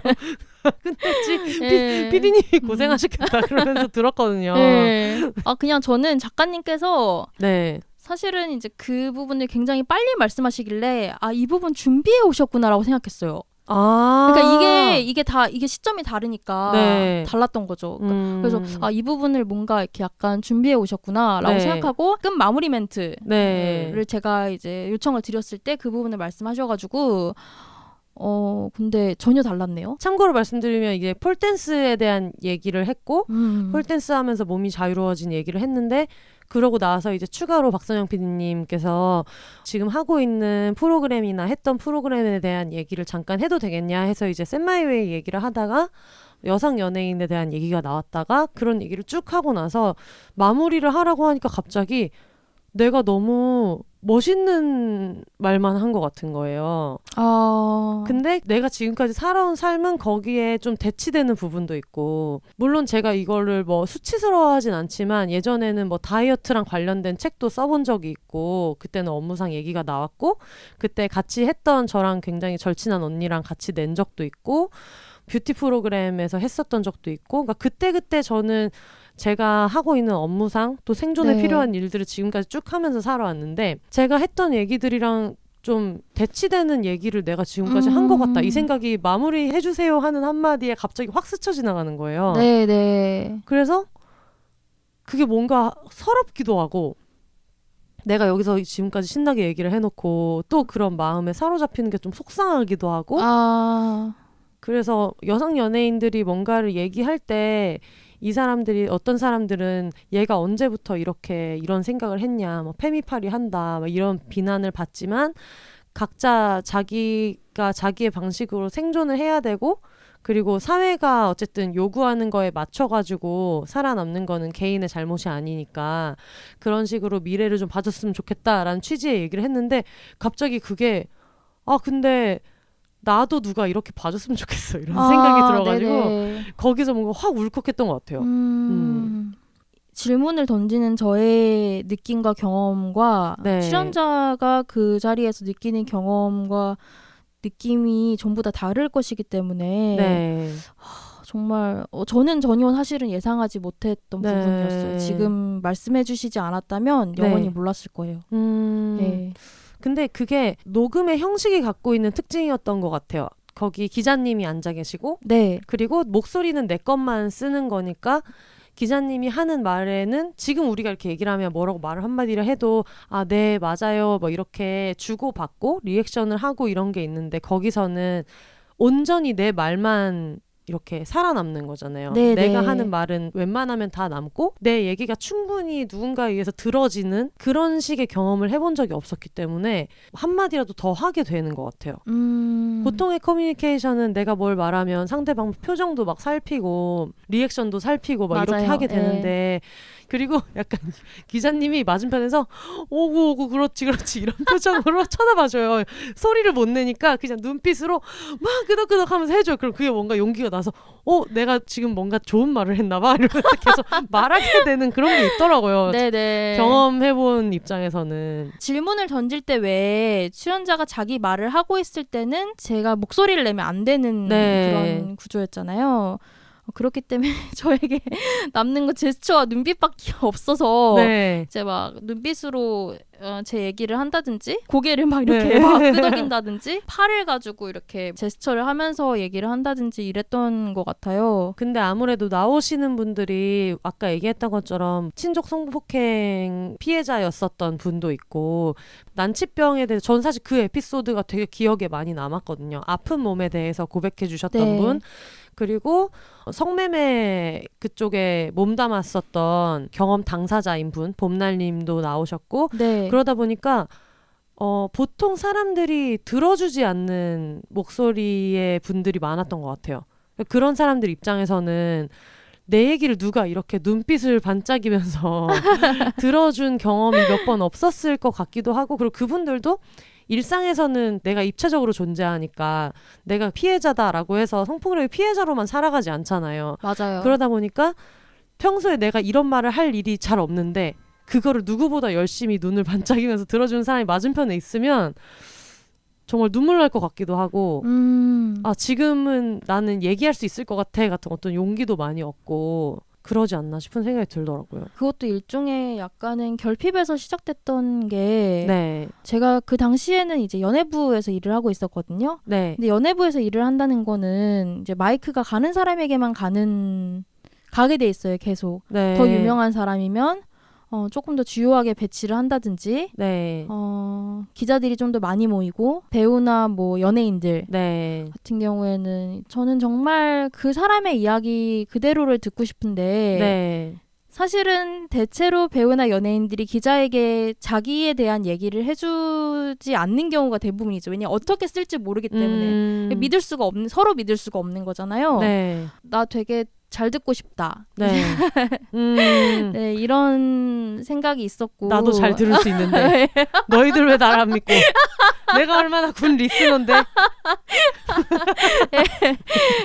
끝냈지? 네. PD님이 고생하셨겠다 그러면서 들었거든요. 네. 그냥 저는 작가님께서 네. 사실은 이제 그 부분을 굉장히 빨리 말씀하시길래 이 부분 준비해 오셨구나라고 생각했어요. 그러니까 이게 시점이 다르니까 네. 달랐던 거죠. 그래서 이 부분을 뭔가 이렇게 약간 준비해 오셨구나라고 네. 생각하고 끝 마무리 멘트를 네. 제가 이제 요청을 드렸을 때 그 부분을 말씀하셔가지고 근데 전혀 달랐네요. 참고로 말씀드리면 이게 폴댄스에 대한 얘기를 했고 폴댄스 하면서 몸이 자유로워진 얘기를 했는데 그러고 나서 이제 추가로 박선영 PD님께서 지금 하고 있는 프로그램이나 했던 프로그램에 대한 얘기를 잠깐 해도 되겠냐 해서 이제 셋마이웨이 얘기를 하다가 여성 연예인에 대한 얘기가 나왔다가 그런 얘기를 쭉 하고 나서 마무리를 하라고 하니까 갑자기 내가 너무 멋있는 말만 한 것 같은 거예요. 근데 내가 지금까지 살아온 삶은 거기에 좀 대치되는 부분도 있고 물론 제가 이거를 뭐 수치스러워하진 않지만 예전에는 뭐 다이어트랑 관련된 책도 써본 적이 있고 그때는 업무상 얘기가 나왔고 그때 같이 했던 저랑 굉장히 절친한 언니랑 같이 낸 적도 있고 뷰티 프로그램에서 했었던 적도 있고 그러니까 그때 저는 제가 하고 있는 업무상 또 생존에 네. 필요한 일들을 지금까지 쭉 하면서 살아왔는데 제가 했던 얘기들이랑 좀 대치되는 얘기를 내가 지금까지 한 것 같다. 이 생각이 마무리 해주세요 하는 한마디에 갑자기 확 스쳐 지나가는 거예요. 네. 그래서 그게 뭔가 서럽기도 하고 내가 여기서 지금까지 신나게 얘기를 해놓고 또 그런 마음에 사로잡히는 게 좀 속상하기도 하고 그래서 여성 연예인들이 뭔가를 얘기할 때 이 사람들이 어떤 사람들은 얘가 언제부터 이렇게 이런 생각을 했냐, 뭐 페미팔이 한다, 뭐 이런 비난을 받지만 각자 자기가 자기의 방식으로 생존을 해야 되고 그리고 사회가 어쨌든 요구하는 거에 맞춰가지고 살아남는 거는 개인의 잘못이 아니니까 그런 식으로 미래를 좀 봐줬으면 좋겠다라는 취지의 얘기를 했는데 갑자기 그게 근데 나도 누가 이렇게 봐줬으면 좋겠어 이런 생각이 들어가지고 네네. 거기서 뭔가 확 울컥했던 것 같아요. 질문을 던지는 저의 느낌과 경험과 네. 출연자가 그 자리에서 느끼는 경험과 느낌이 전부 다 다를 것이기 때문에 네. 정말 저는 전혀 사실은 예상하지 못했던 네. 부분이었어요. 지금 말씀해 주시지 않았다면 영원히 네. 몰랐을 거예요. 네. 근데 그게 녹음의 형식이 갖고 있는 특징이었던 것 같아요. 거기 기자님이 앉아 계시고 네. 그리고 목소리는 내 것만 쓰는 거니까 기자님이 하는 말에는 지금 우리가 이렇게 얘기를 하면 뭐라고 말을 한마디를 해도 네 맞아요 뭐 이렇게 주고받고 리액션을 하고 이런 게 있는데 거기서는 온전히 내 말만 이렇게 살아남는 거잖아요. 네, 내가 네. 하는 말은 웬만하면 다 남고 내 얘기가 충분히 누군가에 의해서 들어지는 그런 식의 경험을 해본 적이 없었기 때문에 한마디라도 더 하게 되는 것 같아요. 보통의 커뮤니케이션은 내가 뭘 말하면 상대방 표정도 막 살피고 리액션도 살피고 막 이렇게 맞아요. 하게 되는데 그리고 약간 기자님이 맞은편에서 오구 그렇지 이런 표정으로 쳐다봐줘요. 소리를 못 내니까 그냥 눈빛으로 막 끄덕끄덕 하면서 해줘요. 그럼 그게 뭔가 용기가 나서 내가 지금 뭔가 좋은 말을 했나 봐 이러면서 계속 말하게 되는 그런 게 있더라고요. 네네. 경험해본 입장에서는. 질문을 던질 때 왜 출연자가 자기 말을 하고 있을 때는 제가 목소리를 내면 안 되는 네. 그런 구조였잖아요. 그렇기 때문에 저에게 남는 거 제스처와 눈빛밖에 없어서 네. 이제 막 눈빛으로 제 얘기를 한다든지 고개를 막 이렇게 네. 막 끄덕인다든지 팔을 가지고 이렇게 제스처를 하면서 얘기를 한다든지 이랬던 것 같아요. 근데 아무래도 나오시는 분들이 아까 얘기했던 것처럼 친족 성폭행 피해자였었던 분도 있고 난치병에 대해서 전 사실 그 에피소드가 되게 기억에 많이 남았거든요. 아픈 몸에 대해서 고백해 주셨던 네. 분 그리고 성매매 그쪽에 몸담았었던 경험 당사자인 분 봄날님도 나오셨고 네. 그러다 보니까 보통 사람들이 들어주지 않는 목소리의 분들이 많았던 것 같아요. 그런 사람들 입장에서는 내 얘기를 누가 이렇게 눈빛을 반짝이면서 들어준 경험이 몇 번 없었을 것 같기도 하고 그리고 그분들도 일상에서는 내가 입체적으로 존재하니까 내가 피해자다라고 해서 성폭력의 피해자로만 살아가지 않잖아요. 맞아요. 그러다 보니까 평소에 내가 이런 말을 할 일이 잘 없는데 그거를 누구보다 열심히 눈을 반짝이면서 들어주는 사람이 맞은편에 있으면 정말 눈물 날 것 같기도 하고 지금은 나는 얘기할 수 있을 것 같아 같은 어떤 용기도 많이 얻고 그러지 않나 싶은 생각이 들더라고요. 그것도 일종의 약간은 결핍에서 시작됐던 게 네. 제가 그 당시에는 이제 연예부에서 일을 하고 있었거든요. 네. 근데 연예부에서 일을 한다는 거는 이제 마이크가 가는 사람에게만 가게 돼 있어요. 계속. 네. 더 유명한 사람이면 조금 더 주요하게 배치를 한다든지 네. 기자들이 좀 더 많이 모이고 배우나 뭐 연예인들 네. 같은 경우에는 저는 정말 그 사람의 이야기 그대로를 듣고 싶은데 네. 사실은 대체로 배우나 연예인들이 기자에게 자기에 대한 얘기를 해주지 않는 경우가 대부분이죠. 왜냐면 어떻게 쓸지 모르기 때문에 서로 믿을 수가 없는 거잖아요. 네. 나 되게 잘 듣고 싶다. 네. 네, 이런 생각이 있었고 나도 잘 들을 수 있는데 너희들 왜 나를 안 믿고 내가 얼마나 군 리스너인데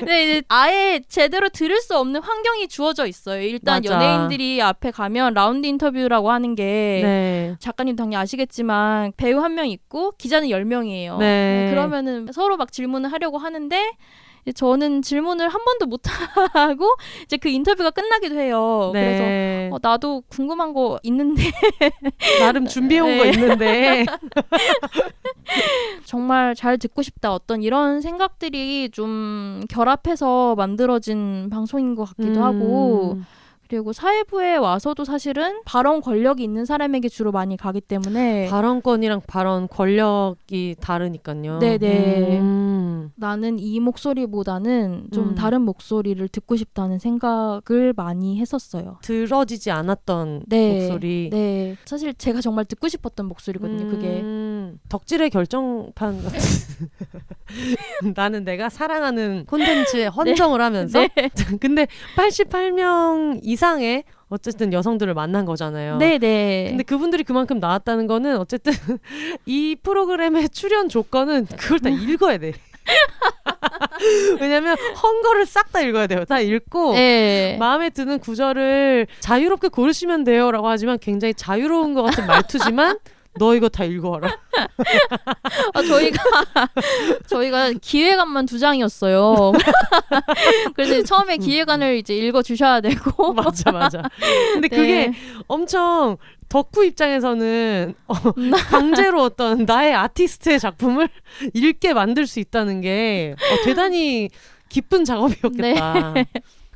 네, 이제 아예 제대로 들을 수 없는 환경이 주어져 있어요. 일단 맞아. 연예인들이 앞에 가면 라운드 인터뷰라고 하는 게 네. 작가님 당연히 아시겠지만 배우 1명 있고 기자는 10명이에요. 네. 그러면은 서로 막 질문을 하려고 하는데 저는 질문을 한 번도 못 하고 이제 그 인터뷰가 끝나기도 해요. 네. 그래서 나도 궁금한 거 있는데 나름 준비해온 거 네. 있는데 정말 잘 듣고 싶다. 어떤 이런 생각들이 좀 결합해서 만들어진 방송인 것 같기도 하고 그리고 사회부에 와서도 사실은 발언 권력이 있는 사람에게 주로 많이 가기 때문에 발언권이랑 발언 권력이 다르니까요. 네네. 나는 이 목소리보다는 좀 다른 목소리를 듣고 싶다는 생각을 많이 했었어요. 들어지지 않았던 네, 목소리. 네. 사실 제가 정말 듣고 싶었던 목소리거든요. 그게. 덕질의 결정판 같은. 나는 내가 사랑하는 콘텐츠에 헌정을 하면서. 근데 88명 이상의 어쨌든 여성들을 만난 거잖아요. 네네. 근데 그분들이 그만큼 나왔다는 거는 어쨌든 이 프로그램의 출연 조건은 그걸 다 읽어야 돼. 왜냐면 헝거를 싹 다 읽어야 돼요. 다 읽고 네. 마음에 드는 구절을 자유롭게 고르시면 돼요 라고 하지만 굉장히 자유로운 것 같은 말투지만 너 이거 다 읽어와라. 저희가 기획안만 2장이었어요. 그래서 처음에 기획안을 이제 읽어주셔야 되고. 맞아. 근데 그게 엄청 덕후 입장에서는 강제로 어떤 나의 아티스트의 작품을 읽게 만들 수 있다는 게 대단히 기쁜 작업이었겠다. 네.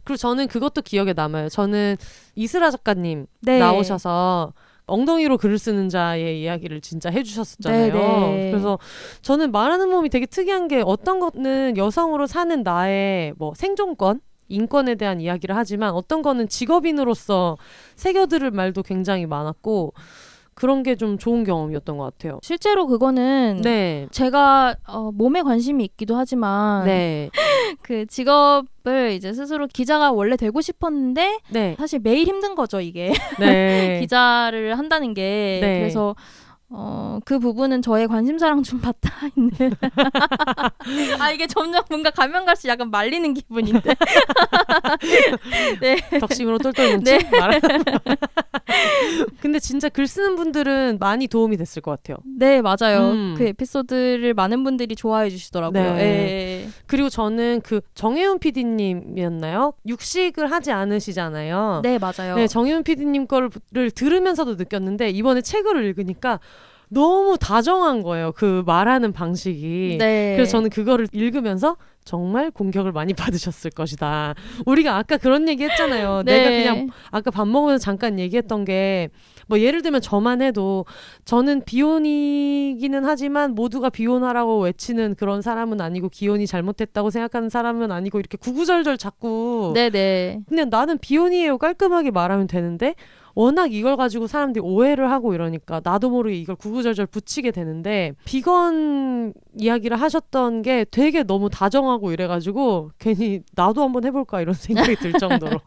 그리고 저는 그것도 기억에 남아요. 저는 이슬아 작가님 네. 나오셔서 엉덩이로 글을 쓰는 자의 이야기를 진짜 해주셨었잖아요. 네네. 그래서 저는 말하는 몸이 되게 특이한 게 어떤 거는 여성으로 사는 나의 뭐 생존권, 인권에 대한 이야기를 하지만 어떤 거는 직업인으로서 새겨들을 말도 굉장히 많았고 그런 게 좀 좋은 경험이었던 것 같아요. 실제로 그거는 네. 제가 몸에 관심이 있기도 하지만 네. 그 직업을 이제 스스로 기자가 원래 되고 싶었는데 네. 사실 매일 힘든 거죠 이게. 네. 기자를 한다는 게. 네. 그래서 그 부분은 저의 관심사랑 좀 맞닿아 있는. 이게 점점 뭔가 가면 갈수록 약간 말리는 기분인데. 네. 덕심으로 똘똘 뭉친 네. 근데 진짜 글 쓰는 분들은 많이 도움이 됐을 것 같아요. 네, 맞아요. 그 에피소드를 많은 분들이 좋아해 주시더라고요. 네. 예. 그리고 저는 그 정혜훈 PD님이었나요? 육식을 하지 않으시잖아요. 네, 맞아요. 네, 정혜훈 PD님 거를 들으면서도 느꼈는데 이번에 책을 읽으니까 너무 다정한 거예요. 그 말하는 방식이. 네. 그래서 저는 그거를 읽으면서 정말 공격을 많이 받으셨을 것이다. 우리가 아까 그런 얘기 했잖아요. 네. 내가 그냥 아까 밥 먹으면서 잠깐 얘기했던 게 뭐 예를 들면 저만 해도 저는 비혼이기는 하지만 모두가 비혼하라고 외치는 그런 사람은 아니고 기혼이 잘못했다고 생각하는 사람은 아니고 이렇게 구구절절 자꾸 네네. 그냥 나는 비혼이에요 깔끔하게 말하면 되는데 워낙 이걸 가지고 사람들이 오해를 하고 이러니까 나도 모르게 이걸 구구절절 붙이게 되는데 비건 이야기를 하셨던 게 되게 너무 다정하고 이래가지고 괜히 나도 한번 해볼까 이런 생각이 들 정도로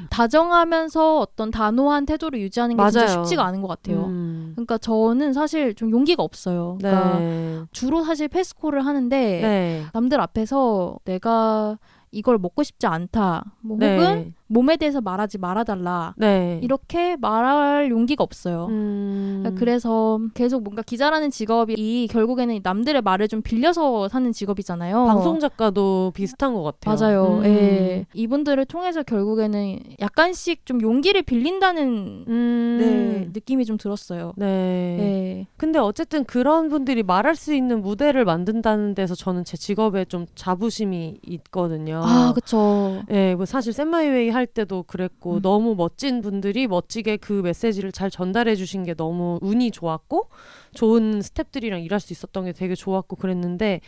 다정하면서 어떤 단호한 태도를 유지하는 게 진짜 맞아요. 쉽지가 않은 것 같아요. 그러니까 저는 사실 좀 용기가 없어요. 그러니까 네. 주로 사실 패스콜을 하는데 네. 남들 앞에서 내가 이걸 먹고 싶지 않다. 뭐 네. 혹은 몸에 대해서 말하지 말아달라. 네. 이렇게 말할 용기가 없어요. 그래서 계속 뭔가 기자라는 직업이 결국에는 남들의 말을 좀 빌려서 사는 직업이잖아요. 방송 작가도 비슷한 것 같아요. 맞아요. 예. 이분들을 통해서 결국에는 약간씩 좀 용기를 빌린다는 네, 느낌이 좀 들었어요. 네. 예. 근데 어쨌든 그런 분들이 말할 수 있는 무대를 만든다는 데서 저는 제 직업에 좀 자부심이 있거든요. 그쵸. 네, 뭐 사실 샌마이웨이 할 때도 그랬고 너무 멋진 분들이 멋지게 그 메시지를 잘 전달해 주신 게 너무 운이 좋았고 좋은 스태프들이랑 일할 수 있었던 게 되게 좋았고 그랬는데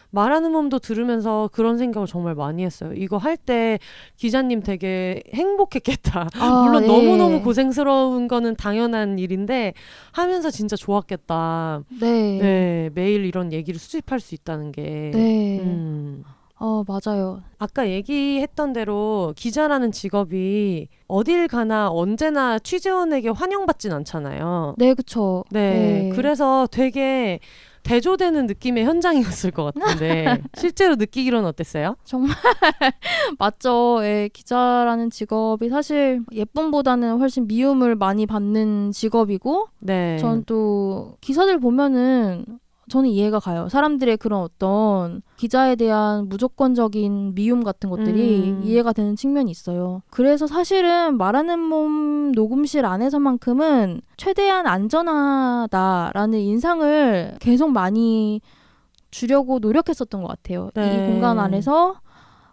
말하는 몸도 들으면서 그런 생각을 정말 많이 했어요. 이거 할 때 기자님 되게 행복했겠다. 물론 네. 너무너무 고생스러운 거는 당연한 일인데 하면서 진짜 좋았겠다. 네. 네, 매일 이런 얘기를 수집할 수 있다는 게. 네. 맞아요. 아까 얘기했던 대로 기자라는 직업이 어딜 가나 언제나 취재원에게 환영받진 않잖아요. 네, 그쵸. 네. 그래서 되게 대조되는 느낌의 현장이었을 것 같은데 실제로 느끼기로는 어땠어요? 정말 맞죠. 예, 기자라는 직업이 사실 예쁨보다는 훨씬 미움을 많이 받는 직업이고 네. 전 또 기사들 보면은 저는 이해가 가요. 사람들의 그런 어떤 기자에 대한 무조건적인 미움 같은 것들이 이해가 되는 측면이 있어요. 그래서 사실은 말하는 몸 녹음실 안에서만큼은 최대한 안전하다라는 인상을 계속 많이 주려고 노력했었던 것 같아요. 네. 이 공간 안에서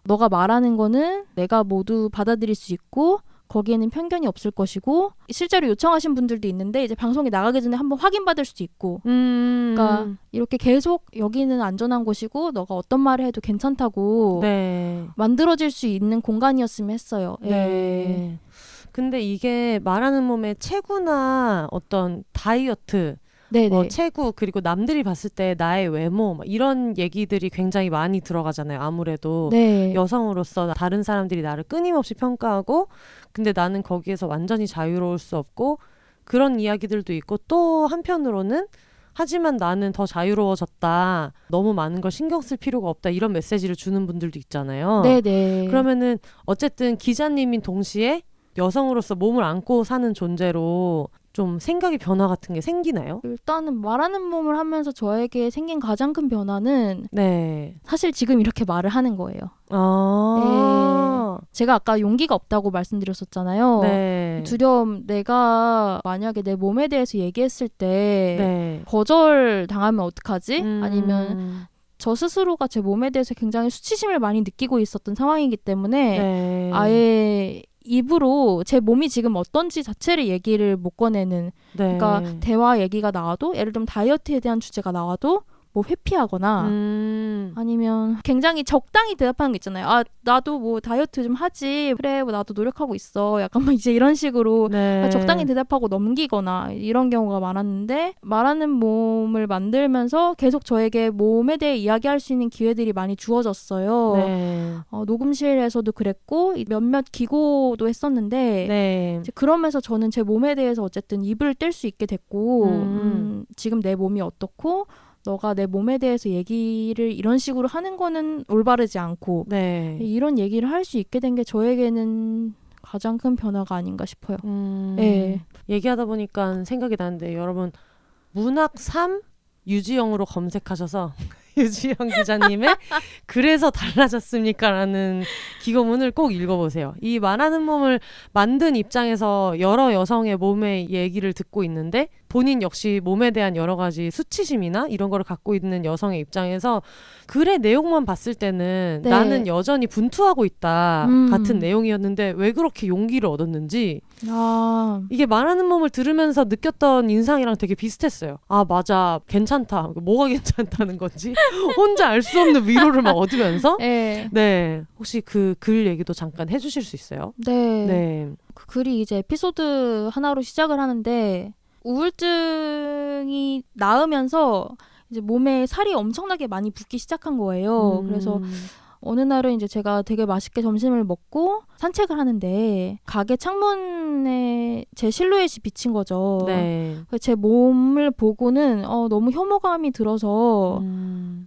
너가 말하는 거는 내가 모두 받아들일 수 있고 거기에는 편견이 없을 것이고 실제로 요청하신 분들도 있는데 이제 방송에 나가기 전에 한번 확인받을 수도 있고 그러니까 이렇게 계속 여기는 안전한 곳이고 너가 어떤 말을 해도 괜찮다고 네. 만들어질 수 있는 공간이었으면 했어요. 네. 근데 이게 말하는 몸의 체구나 어떤 다이어트, 네네. 체구 그리고 남들이 봤을 때 나의 외모 막 이런 얘기들이 굉장히 많이 들어가잖아요. 아무래도 네. 여성으로서 다른 사람들이 나를 끊임없이 평가하고 근데 나는 거기에서 완전히 자유로울 수 없고 그런 이야기들도 있고 또 한편으로는 하지만 나는 더 자유로워졌다. 너무 많은 걸 신경 쓸 필요가 없다. 이런 메시지를 주는 분들도 있잖아요. 네네. 그러면은 어쨌든 기자님인 동시에 여성으로서 몸을 안고 사는 존재로 좀 생각의 변화 같은 게 생기나요? 일단은 말하는 몸을 하면서 저에게 생긴 가장 큰 변화는 네. 사실 지금 이렇게 말을 하는 거예요. 아. 제가 아까 용기가 없다고 말씀드렸었잖아요. 네. 두려움, 내가 만약에 내 몸에 대해서 얘기했을 때 네. 거절 당하면 어떡하지? 아니면 저 스스로가 제 몸에 대해서 굉장히 수치심을 많이 느끼고 있었던 상황이기 때문에 네. 아예 입으로 제 몸이 지금 어떤지 자체를 얘기를 못 꺼내는 네. 그러니까 대화 얘기가 나와도 예를 들면 다이어트에 대한 주제가 나와도 뭐 회피하거나 아니면 굉장히 적당히 대답하는 거 있잖아요. 아 나도 뭐 다이어트 좀 하지 그래 뭐 나도 노력하고 있어 약간 막 이제 이런 식으로 네. 적당히 대답하고 넘기거나 이런 경우가 많았는데 말하는 몸을 만들면서 계속 저에게 몸에 대해 이야기할 수 있는 기회들이 많이 주어졌어요. 네. 녹음실에서도 그랬고 몇몇 기고도 했었는데 네. 이제 그러면서 저는 제 몸에 대해서 어쨌든 입을 뗄 수 있게 됐고 지금 내 몸이 어떻고 너가 내 몸에 대해서 얘기를 이런 식으로 하는 거는 올바르지 않고 네. 이런 얘기를 할 수 있게 된 게 저에게는 가장 큰 변화가 아닌가 싶어요. 네. 얘기하다 보니까 생각이 나는데 여러분 문학 3 유지영으로 검색하셔서 유지영 기자님의 그래서 달라졌습니까? 라는 기고문을 꼭 읽어보세요. 이 말하는 몸을 만든 입장에서 여러 여성의 몸의 얘기를 듣고 있는데 본인 역시 몸에 대한 여러 가지 수치심이나 이런 거를 갖고 있는 여성의 입장에서 글의 내용만 봤을 때는 네. 나는 여전히 분투하고 있다 같은 내용이었는데 왜 그렇게 용기를 얻었는지 이게 말하는 몸을 들으면서 느꼈던 인상이랑 되게 비슷했어요. 아 맞아 괜찮다. 뭐가 괜찮다는 건지 혼자 알 수 없는 위로를 막 얻으면서 네. 네 혹시 그 글 얘기도 잠깐 해주실 수 있어요? 네. 네. 그 글이 이제 에피소드 하나로 시작을 하는데 우울증이 나으면서 이제 몸에 살이 엄청나게 많이 붓기 시작한 거예요. 그래서 어느 날은 이제 제가 되게 맛있게 점심을 먹고 산책을 하는데 가게 창문에 제 실루엣이 비친 거죠. 네. 제 몸을 보고는 너무 혐오감이 들어서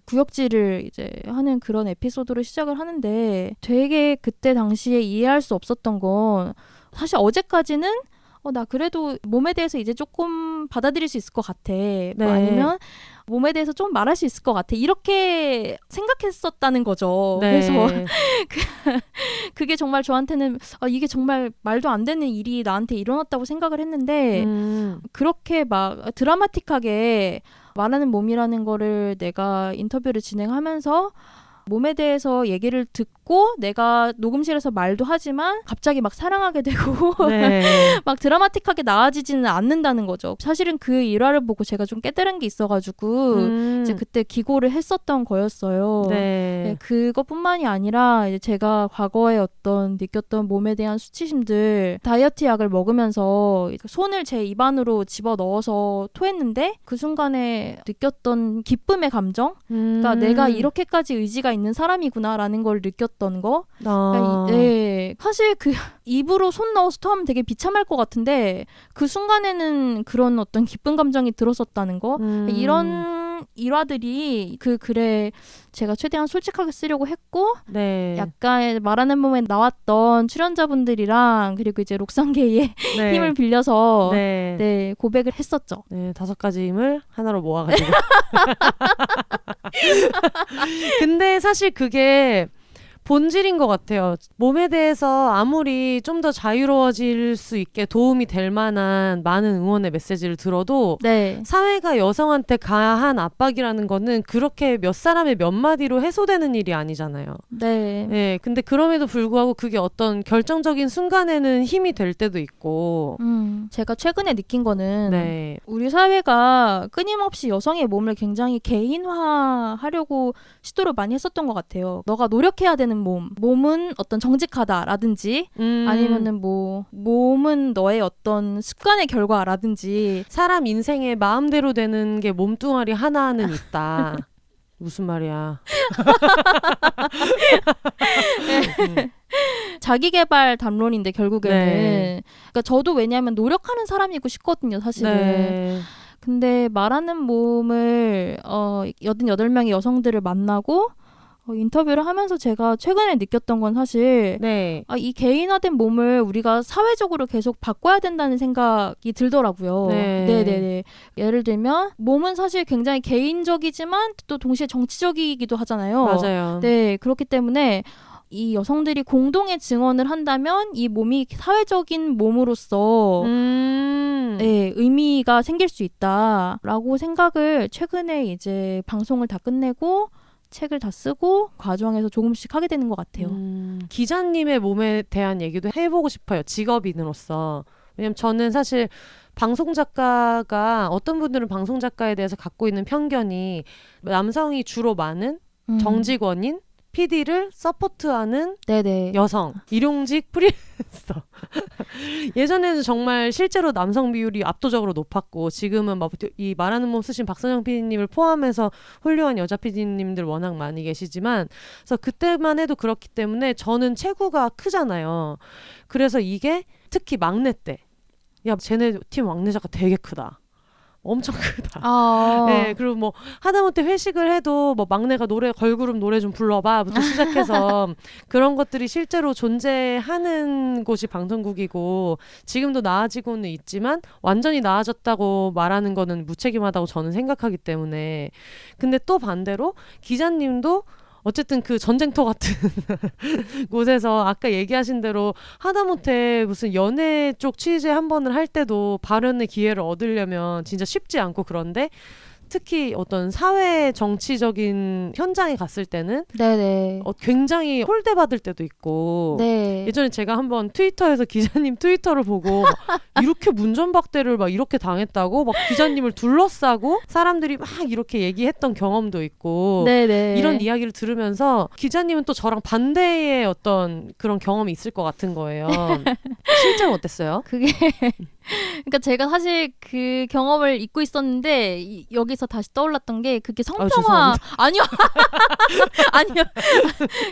구역질을 이제 하는 그런 에피소드로 시작을 하는데 되게 그때 당시에 이해할 수 없었던 건 사실 어제까지는 나 그래도 몸에 대해서 이제 조금 받아들일 수 있을 것 같아. 네. 뭐 아니면 몸에 대해서 좀 말할 수 있을 것 같아. 이렇게 생각했었다는 거죠. 네. 그래서 그게 정말 저한테는 이게 정말 말도 안 되는 일이 나한테 일어났다고 생각을 했는데 그렇게 막 드라마틱하게 말하는 몸이라는 거를 내가 인터뷰를 진행하면서 몸에 대해서 얘기를 듣고 내가 녹음실에서 말도 하지만 갑자기 막 사랑하게 되고 네. 막 드라마틱하게 나아지지는 않는다는 거죠. 사실은 그 일화를 보고 제가 좀 깨달은 게 있어가지고 이제 그때 기고를 했었던 거였어요. 네. 그것뿐만이 아니라 이제 제가 과거에 어떤 느꼈던 몸에 대한 수치심들 다이어트 약을 먹으면서 손을 제 입안으로 집어 넣어서 토했는데 그 순간에 느꼈던 기쁨의 감정 그러니까 내가 이렇게까지 의지가 있는 사람이구나라는 걸 느꼈던 거. 그러니까 사실 그 입으로 손 넣어서 토하면 되게 비참할 것 같은데 그 순간에는 그런 어떤 기쁜 감정이 들었었다는 거. 이런 일화들이 그 글에 제가 최대한 솔직하게 쓰려고 했고 네. 약간 말하는 몸에 나왔던 출연자분들이랑 그리고 이제 록상게이의 네. 힘을 빌려서 네. 고백을 했었죠. 네, 5가지 힘을 하나로 모아가지고. 근데 사실 그게 본질인 것 같아요. 몸에 대해서 아무리 좀 더 자유로워질 수 있게 도움이 될 만한 많은 응원의 메시지를 들어도 네. 사회가 여성한테 가한 압박이라는 거는 그렇게 몇 사람의 몇 마디로 해소되는 일이 아니잖아요. 네. 네, 근데 그럼에도 불구하고 그게 어떤 결정적인 순간에는 힘이 될 때도 있고. 제가 최근에 느낀 거는 네. 우리 사회가 끊임없이 여성의 몸을 굉장히 개인화하려고 시도를 많이 했었던 것 같아요. 너가 노력해야 되는 몸은 어떤 정직하다라든지 아니면은 뭐 몸은 너의 어떤 습관의 결과라든지 사람 인생에 마음대로 되는 게 몸뚱아리 하나는 있다. 무슨 말이야? 자기계발 담론인데 결국에는 네. 그러니까 저도 왜냐하면 노력하는 사람이고 싶거든요, 사실은. 네. 근데 말하는 몸을 88명의 여성들을 만나고 인터뷰를 하면서 제가 최근에 느꼈던 건 사실 네. 이 개인화된 몸을 우리가 사회적으로 계속 바꿔야 된다는 생각이 들더라고요. 네. 네네네. 예를 들면 몸은 사실 굉장히 개인적이지만 또 동시에 정치적이기도 하잖아요. 맞아요. 네, 그렇기 때문에 이 여성들이 공동의 증언을 한다면 이 몸이 사회적인 몸으로서 네, 의미가 생길 수 있다라고 생각을 최근에 이제 방송을 다 끝내고 책을 다 쓰고 과정에서 조금씩 하게 되는 것 같아요. 기자님의 몸에 대한 얘기도 해보고 싶어요. 직업인으로서. 왜냐면 저는 사실 방송작가가 어떤 분들은 방송작가에 대해서 갖고 있는 편견이 남성이 주로 많은 정직원인 PD를 서포트하는 네네. 여성, 일용직 프리랜서. 예전에는 정말 실제로 남성 비율이 압도적으로 높았고 지금은 막 이 말하는 몸 쓰신 박선영 PD님을 포함해서 훌륭한 여자 PD님들 워낙 많이 계시지만 그래서 그때만 해도 그렇기 때문에 저는 체구가 크잖아요. 그래서 이게 특히 막내 때 야, 쟤네 팀 막내 작가 되게 크다. 엄청 크다. 네, 그리고 뭐 하다못해 회식을 해도 뭐 막내가 걸그룹 노래 좀 불러봐부터 시작해서 그런 것들이 실제로 존재하는 곳이 방송국이고 지금도 나아지고는 있지만 완전히 나아졌다고 말하는 거는 무책임하다고 저는 생각하기 때문에 근데 또 반대로 기자님도 어쨌든 그 전쟁터 같은 곳에서 아까 얘기하신 대로 하다못해 무슨 연애 쪽 취재 한 번을 할 때도 발언의 기회를 얻으려면 진짜 쉽지 않고 그런데 특히 어떤 사회 정치적인 현장에 갔을 때는 네네. 굉장히 홀대받을 때도 있고 네. 예전에 제가 한번 트위터에서 기자님 트위터를 보고 이렇게 문전박대를 막 이렇게 당했다고 막 기자님을 둘러싸고 사람들이 막 이렇게 얘기했던 경험도 있고 네네. 이런 이야기를 들으면서 기자님은 또 저랑 반대의 어떤 그런 경험이 있을 것 같은 거예요. 실제로 어땠어요? 그게 그러니까 제가 사실 그 경험을 잊고 있었는데 여기서 다시 떠올랐던 게 그게 성평화 아니요 아니요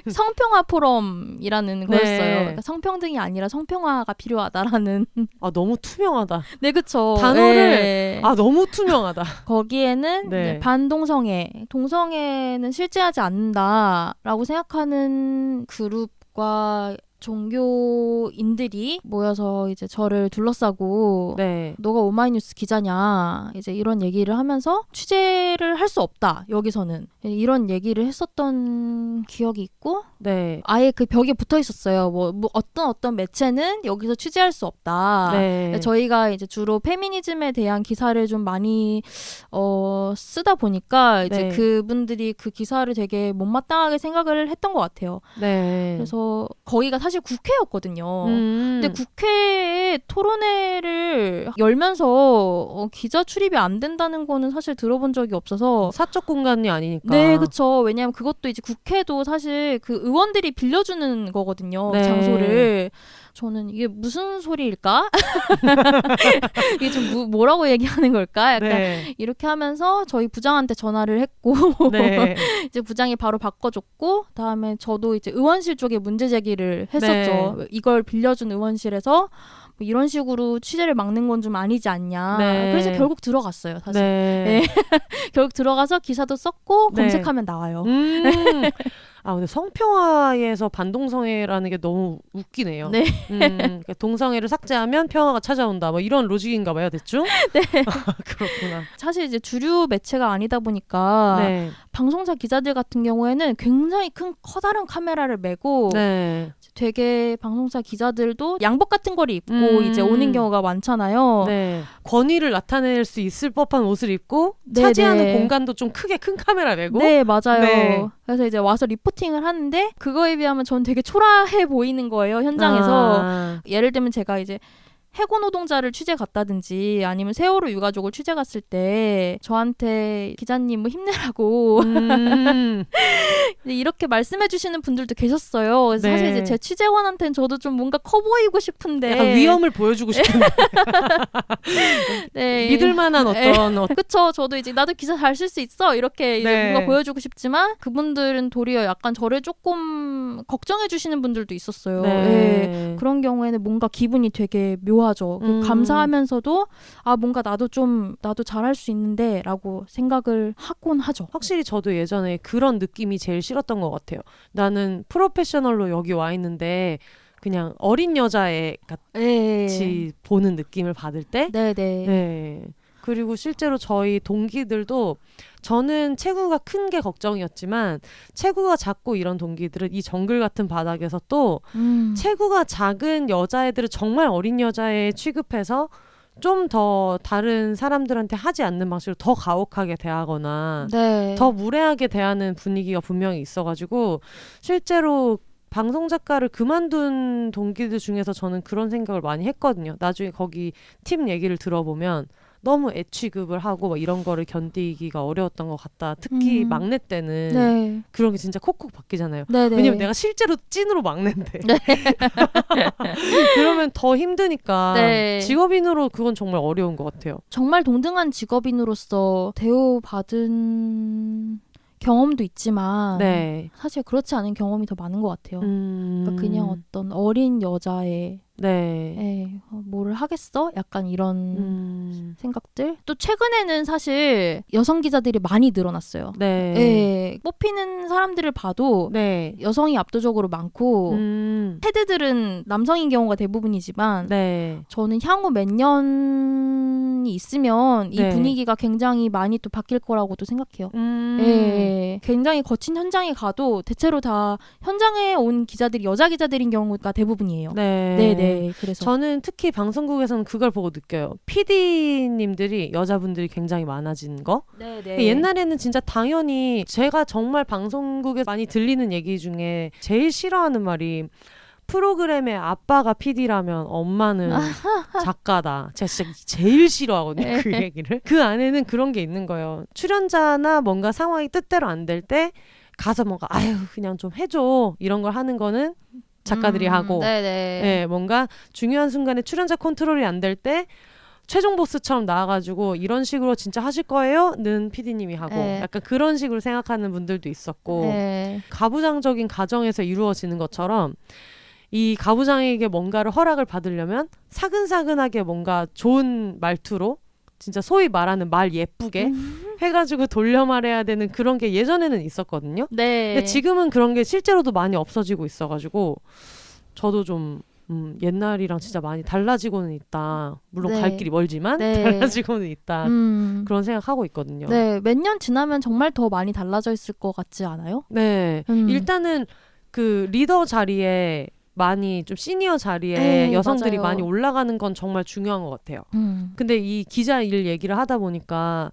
성평화 포럼이라는 거였어요. 네. 그러니까 성평등이 아니라 성평화가 필요하다라는. 너무 투명하다. 네, 그쵸. 단어를 네. 너무 투명하다. 거기에는 네. 이제 반동성애, 동성애는 실제하지 않는다라고 생각하는 그룹과 종교인들이 모여서 이제 저를 둘러싸고 네. 너가 오마이뉴스 기자냐 이제 이런 얘기를 하면서 취재를 할 수 없다 여기서는 이런 얘기를 했었던 기억이 있고 네. 아예 그 벽에 붙어 있었어요. 뭐 어떤 매체는 여기서 취재할 수 없다. 네. 저희가 이제 주로 페미니즘에 대한 기사를 좀 많이 쓰다 보니까 이제 네. 그분들이 그 기사를 되게 못마땅하게 생각을 했던 것 같아요. 네. 그래서 거기가 사실 국회였거든요. 근데 근데 국회에 토론회를 열면서 기자 출입이 안 된다는 거는 사실 들어본 적이 없어서 사적 공간이 아니니까. 네, 그렇죠. 왜냐하면 그것도 이제 국회도 사실 그 의원들이 빌려주는 거거든요. 네. 장소를. 저는 이게 무슨 소리일까? 이게 좀 뭐라고 얘기하는 걸까? 약간 네. 이렇게 하면서 저희 부장한테 전화를 했고 네. 이제 부장이 바로 바꿔줬고 다음에 저도 이제 의원실 쪽에 문제 제기를 했었죠. 네. 이걸 빌려준 의원실에서 뭐 이런 식으로 취재를 막는 건 좀 아니지 않냐. 네. 그래서 결국 들어갔어요. 사실. 네. 결국 들어가서 기사도 썼고 네. 검색하면 나와요. 근데 성평화에서 반동성애라는 게 너무 웃기네요. 네. 그러니까 동성애를 삭제하면 평화가 찾아온다. 뭐 이런 로직인가 봐요, 대충? 네. 그렇구나. 사실 이제 주류 매체가 아니다 보니까 네. 방송사 기자들 같은 경우에는 굉장히 큰 커다란 카메라를 메고 네. 되게 방송사 기자들도 양복 같은 거를 입고 이제 오는 경우가 많잖아요. 네. 권위를 나타낼 수 있을 법한 옷을 입고 네, 차지하는 네. 공간도 좀 크게 큰 카메라 메고. 네, 맞아요. 네. 그래서 이제 와서 리포팅을 하는데 그거에 비하면 전 되게 초라해 보이는 거예요, 현장에서. 아. 예를 들면 제가 이제 해고 노동자를 취재 갔다든지 아니면 세월호 유가족을 취재 갔을 때 저한테 기자님 뭐 힘내라고 이렇게 말씀해 주시는 분들도 계셨어요. 그래서 네. 사실 이제 제 취재원한테는 저도 좀 뭔가 커 보이고 싶은데 약간 위험을 보여주고 싶은데 네. 믿을 만한 어떤 그쵸. 저도 이제 나도 기사 잘 쓸 수 있어 이렇게 이제 네. 뭔가 보여주고 싶지만 그분들은 도리어 약간 저를 조금 걱정해 주시는 분들도 있었어요. 예. 네. 그런 경우에는 뭔가 기분이 되게 묘하죠. 감사하면서도 아 뭔가 나도 잘할 수 있는데라고 생각을 하곤 하죠. 확실히 저도 예전에 그런 느낌이 제일 싫었던 것 같아요. 나는 프로페셔널로 여기 와 있는데 그냥 어린 여자애 같이 보는 느낌을 받을 때 네네. 네. 그리고 실제로 저희 동기들도 저는 체구가 큰 게 걱정이었지만 체구가 작고 이런 동기들은 이 정글 같은 바닥에서 또 체구가 작은 여자애들을 정말 어린 여자애 취급해서 좀 더 다른 사람들한테 하지 않는 방식으로 더 가혹하게 대하거나 네. 더 무례하게 대하는 분위기가 분명히 있어가지고 실제로 방송 작가를 그만둔 동기들 중에서 저는 그런 생각을 많이 했거든요. 나중에 거기 팀 얘기를 들어보면 너무 애취급을 하고 막 이런 거를 견디기가 어려웠던 것 같다. 특히 막내 때는 네. 그런 게 진짜 콕콕 바뀌잖아요. 네네. 왜냐면 내가 실제로 찐으로 막내인데 그러면 더 힘드니까 네. 직업인으로 그건 정말 어려운 것 같아요. 정말 동등한 직업인으로서 대우받은 경험도 있지만 네. 사실 그렇지 않은 경험이 더 많은 것 같아요. 그러니까 그냥 어떤 어린 여자의 네. 뭐를 하겠어? 약간 이런 생각들. 또 최근에는 사실 여성 기자들이 많이 늘어났어요. 네. 예, 뽑히는 사람들을 봐도 네. 여성이 압도적으로 많고 헤드들은 남성인 경우가 대부분이지만 네. 저는 향후 몇 년이 있으면 이 네. 분위기가 굉장히 많이 또 바뀔 거라고도 생각해요. 예, 굉장히 거친 현장에 가도 대체로 다 현장에 온 기자들이 여자 기자들인 경우가 대부분이에요. 네. 네네. 그래서 저는 특히 방송국에서는 그걸 보고 느껴요. PD님들이 여자분들이 굉장히 많아진 거. 네네. 옛날에는 진짜 당연히 제가 정말 방송국에 많이 들리는 얘기 중에 제일 싫어하는 말이 프로그램의 아빠가 PD라면 엄마는 작가다. 제가 진짜 제일 싫어하거든요. 그 얘기를. 그 안에는 그런 게 있는 거예요. 출연자나 뭔가 상황이 뜻대로 안 될 때 가서 뭔가 아유 그냥 좀 해줘 이런 걸 하는 거는 작가들이 하고 네, 뭔가 중요한 순간에 출연자 컨트롤이 안 될 때 최종 보스처럼 나와가지고 이런 식으로 진짜 하실 거예요? 는 PD님이 하고 약간 그런 식으로 생각하는 분들도 있었고 가부장적인 가정에서 이루어지는 것처럼 이 가부장에게 뭔가를 허락을 받으려면 사근사근하게 뭔가 좋은 말투로 진짜 소위 말하는 말 예쁘게 해가지고 돌려 말해야 되는 그런 게 예전에는 있었거든요. 네. 근데 지금은 그런 게 실제로도 많이 없어지고 있어가지고 저도 좀 옛날이랑 진짜 많이 달라지고는 있다. 물론 갈 길이 멀지만 달라지고는 있다. 그런 생각하고 있거든요. 네, 몇 년 지나면 정말 더 많이 달라져 있을 것 같지 않아요? 네, 일단은 그 리더 자리에 많이 좀 시니어 자리에 네, 여성들이 맞아요. 많이 올라가는 건 정말 중요한 것 같아요. 근데 이 기자 일 얘기를 하다 보니까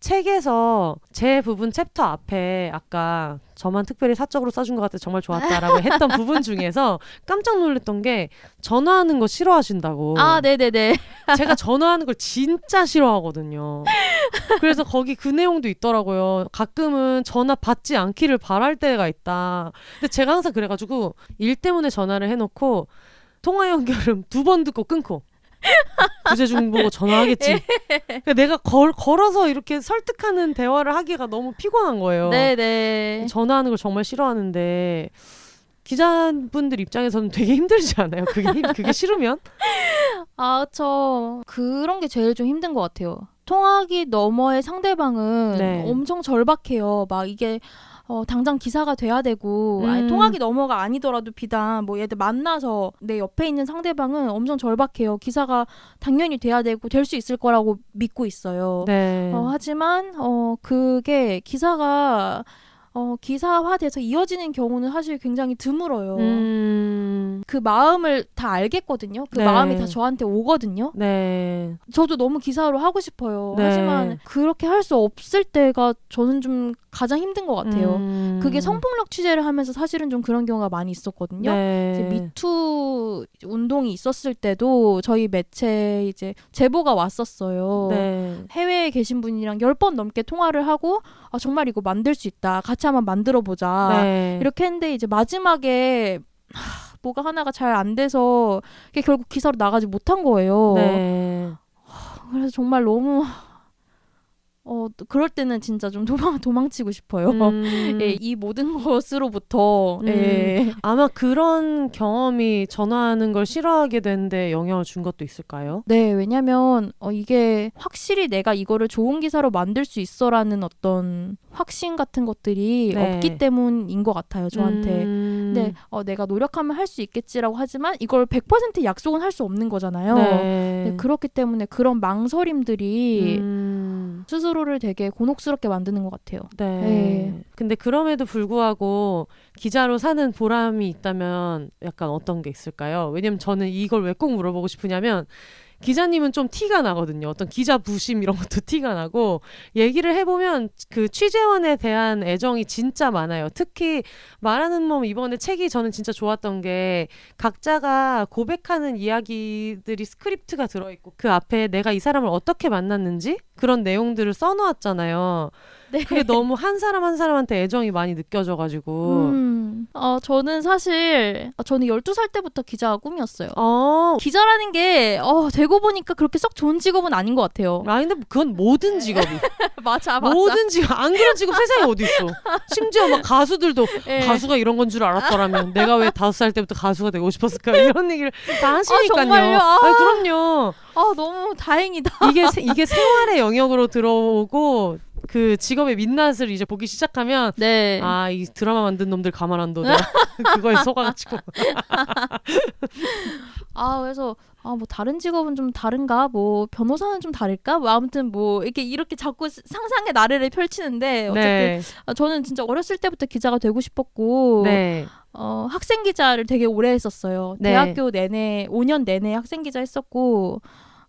책에서 제 부분 챕터 앞에 아까 저만 특별히 사적으로 써준 것 같아 정말 좋았다라고 했던 부분 중에서 깜짝 놀랐던 게 전화하는 거 싫어하신다고. 아, 네네네. 제가 전화하는 걸 진짜 싫어하거든요. 그래서 거기 그 내용도 있더라고요. 가끔은 전화 받지 않기를 바랄 때가 있다. 근데 제가 항상 그래가지고 일 때문에 전화를 해놓고 통화 연결은 2번 듣고 끊고 부재중 보고 전화하겠지. 그러니까 내가 걸어서 이렇게 설득하는 대화를 하기가 너무 피곤한 거예요. 네네. 전화하는 걸 정말 싫어하는데 기자분들 입장에서는 되게 힘들지 않아요? 그게 싫으면? 아, 그쵸. 그런 게 제일 좀 힘든 것 같아요. 통화기 너머의 상대방은 네. 엄청 절박해요. 막 이게 당장 기사가 돼야 되고 아니, 통화기 너머가 아니더라도 비단 뭐 얘들 만나서 내 옆에 있는 상대방은 엄청 절박해요. 기사가 당연히 돼야 되고 될 수 있을 거라고 믿고 있어요. 네. 하지만 그게 기사화돼서 이어지는 경우는 사실 굉장히 드물어요. 그 마음을 다 알겠거든요. 그 네. 마음이 다 저한테 오거든요. 네. 저도 너무 기사로 하고 싶어요. 네. 하지만 그렇게 할 수 없을 때가 저는 좀 가장 힘든 것 같아요. 그게 성폭력 취재를 하면서 사실은 좀 그런 경우가 많이 있었거든요. 네. 이제 미투 운동이 있었을 때도 저희 매체에 이제 제보가 왔었어요. 네. 해외에 계신 분이랑 10번 넘게 통화를 하고 정말 이거 만들 수 있다. 같이 한번 만들어 보자. 네. 이렇게 했는데 이제 마지막에 뭐가 하나가 잘 안 돼서 그게 결국 기사로 나가지 못한 거예요. 네. 그래서 정말 너무 그럴 때는 진짜 좀 도망치고 싶어요. 예, 이 모든 것으로부터 예. 아마 그런 경험이 전화하는 걸 싫어하게 되는데 영향을 준 것도 있을까요? 네, 왜냐면 이게 확실히 내가 이거를 좋은 기사로 만들 수 있어라는 어떤 확신 같은 것들이 네. 없기 때문인 것 같아요, 저한테. 근데 내가 노력하면 할 수 있겠지라고 하지만 이걸 100% 약속은 할 수 없는 거잖아요. 네. 네, 그렇기 때문에 그런 망설임들이 스스로를 되게 곤혹스럽게 만드는 것 같아요. 네. 네. 근데 그럼에도 불구하고 기자로 사는 보람이 있다면 약간 어떤 게 있을까요? 왜냐면 저는 이걸 왜 꼭 물어보고 싶으냐면 기자님은 좀 티가 나거든요. 어떤 기자 부심 이런 것도 티가 나고 얘기를 해보면 그 취재원에 대한 애정이 진짜 많아요. 특히 말하는 몸 이번에 책이 저는 진짜 좋았던 게 각자가 고백하는 이야기들이 스크립트가 들어있고 그 앞에 내가 이 사람을 어떻게 만났는지 그런 내용들을 써놓았잖아요. 네. 그게 너무 한 사람 한 사람한테 애정이 많이 느껴져가지고 저는 사실 저는 12살 때부터 기자가 꿈이었어요. 어. 기자라는 게 되고 보니까 그렇게 썩 좋은 직업은 아닌 것 같아요. 아니 근데 그건 모든 직업이 맞아. 모든 직업 안 그런 직업 세상에 어디 있어. 심지어 막 가수들도 예. 가수가 이런 건 줄 알았더라면 내가 왜 5살 때부터 가수가 되고 싶었을까 이런 얘기를 다 하시니까요. 정말요? 아니, 그럼요. 너무 다행이다. 이게 생활의 영역으로 들어오고 그 직업의 민낯을 이제 보기 시작하면 네. 이 드라마 만든 놈들 가만 안 둬. 내가 그거에 속아가지고. 그래서 뭐 다른 직업은 좀 다른가? 뭐 변호사는 좀 다를까? 뭐 아무튼 뭐 이렇게 자꾸 상상의 나래를 펼치는데 어쨌든 네. 저는 진짜 어렸을 때부터 기자가 되고 싶었고 네. 학생 기자를 되게 오래 했었어요. 네. 대학교 내내 5년 내내 학생 기자 했었고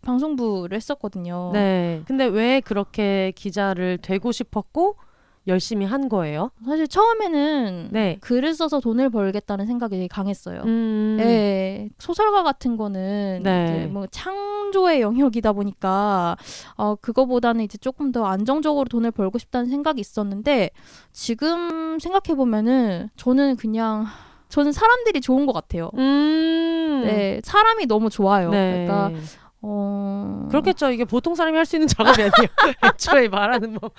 방송부를 했었거든요. 네. 근데 왜 그렇게 기자를 되고 싶었고 열심히 한 거예요? 사실 처음에는 네. 글을 써서 돈을 벌겠다는 생각이 되게 강했어요. 네. 네, 소설가 같은 거는 네. 이제 뭐 창조의 영역이다 보니까 그거보다는 이제 조금 더 안정적으로 돈을 벌고 싶다는 생각이 있었는데 지금 생각해 보면은 저는 사람들이 좋은 것 같아요. 네, 사람이 너무 좋아요. 네. 그러니까 그렇겠죠. 이게 보통 사람이 할 수 있는 작업이 아니에요. 애초에 말하는 뭐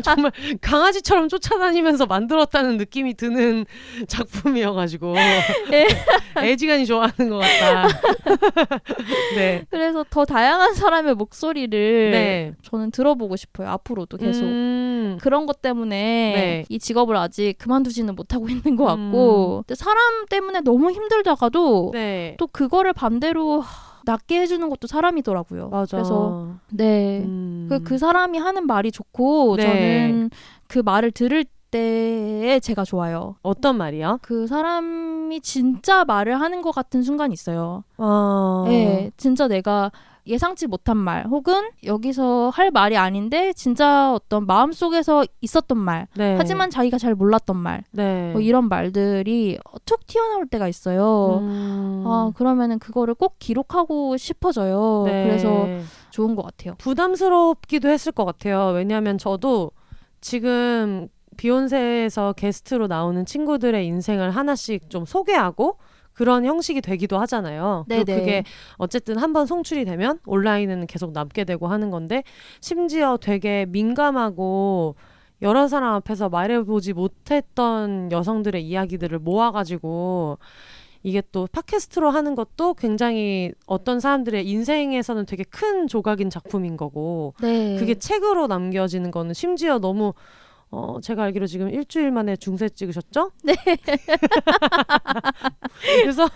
정말 강아지처럼 쫓아다니면서 만들었다는 느낌이 드는 작품이어가지고 애지간히 좋아하는 것 같다. 네. 그래서 더 다양한 사람의 목소리를 네. 저는 들어보고 싶어요. 앞으로도 계속. 그런 것 때문에 네. 이 직업을 아직 그만두지는 못하고 있는 것 같고 근데 사람 때문에 너무 힘들다가도 네. 또 그거를 반대로 낫게 해주는 것도 사람이더라고요. 맞아. 그래서 네. 그 사람이 하는 말이 좋고 네. 저는 그 말을 들을 때에 제가 좋아요. 어떤 말이요? 그 사람이 진짜 말을 하는 것 같은 순간이 있어요. 네, 진짜 내가 예상치 못한 말 혹은 여기서 할 말이 아닌데 진짜 어떤 마음속에서 있었던 말 네. 하지만 자기가 잘 몰랐던 말 네. 뭐 이런 말들이 툭 튀어나올 때가 있어요. 그러면은 그거를 꼭 기록하고 싶어져요. 네. 그래서 좋은 것 같아요. 부담스럽기도 했을 것 같아요. 왜냐하면 저도 지금 비욘세에서 게스트로 나오는 친구들의 인생을 하나씩 좀 소개하고 그런 형식이 되기도 하잖아요. 그리고 네네. 그게 어쨌든 한번 송출이 되면 온라인에는 계속 남게 되고 하는 건데 심지어 되게 민감하고 여러 사람 앞에서 말해보지 못했던 여성들의 이야기들을 모아가지고 이게 또 팟캐스트로 하는 것도 굉장히 어떤 사람들의 인생에서는 되게 큰 조각인 작품인 거고 네. 그게 책으로 남겨지는 거는 심지어 너무 제가 알기로 지금 일주일 만에 중세 찍으셨죠? 네. 그래서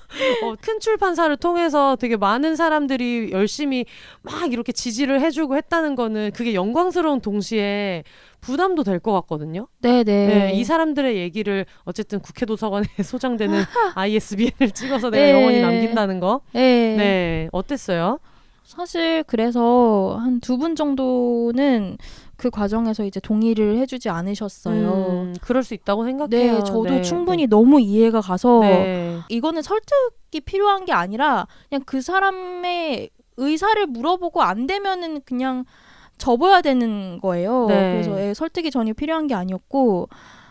큰 출판사를 통해서 되게 많은 사람들이 열심히 막 이렇게 지지를 해주고 했다는 거는 그게 영광스러운 동시에 부담도 될 것 같거든요. 네네. 네, 이 사람들의 얘기를 어쨌든 국회도서관에 소장되는 ISBN을 찍어서 내가 네. 영원히 남긴다는 거. 네. 네, 어땠어요? 사실 그래서 한 2분 정도는 그 과정에서 이제 동의를 해주지 않으셨어요. 그럴 수 있다고 생각해요. 네, 저도 네, 충분히 너무 이해가 가서 네. 이거는 설득이 필요한 게 아니라 그냥 그 사람의 의사를 물어보고 안 되면은 그냥 접어야 되는 거예요. 네. 그래서 설득이 전혀 필요한 게 아니었고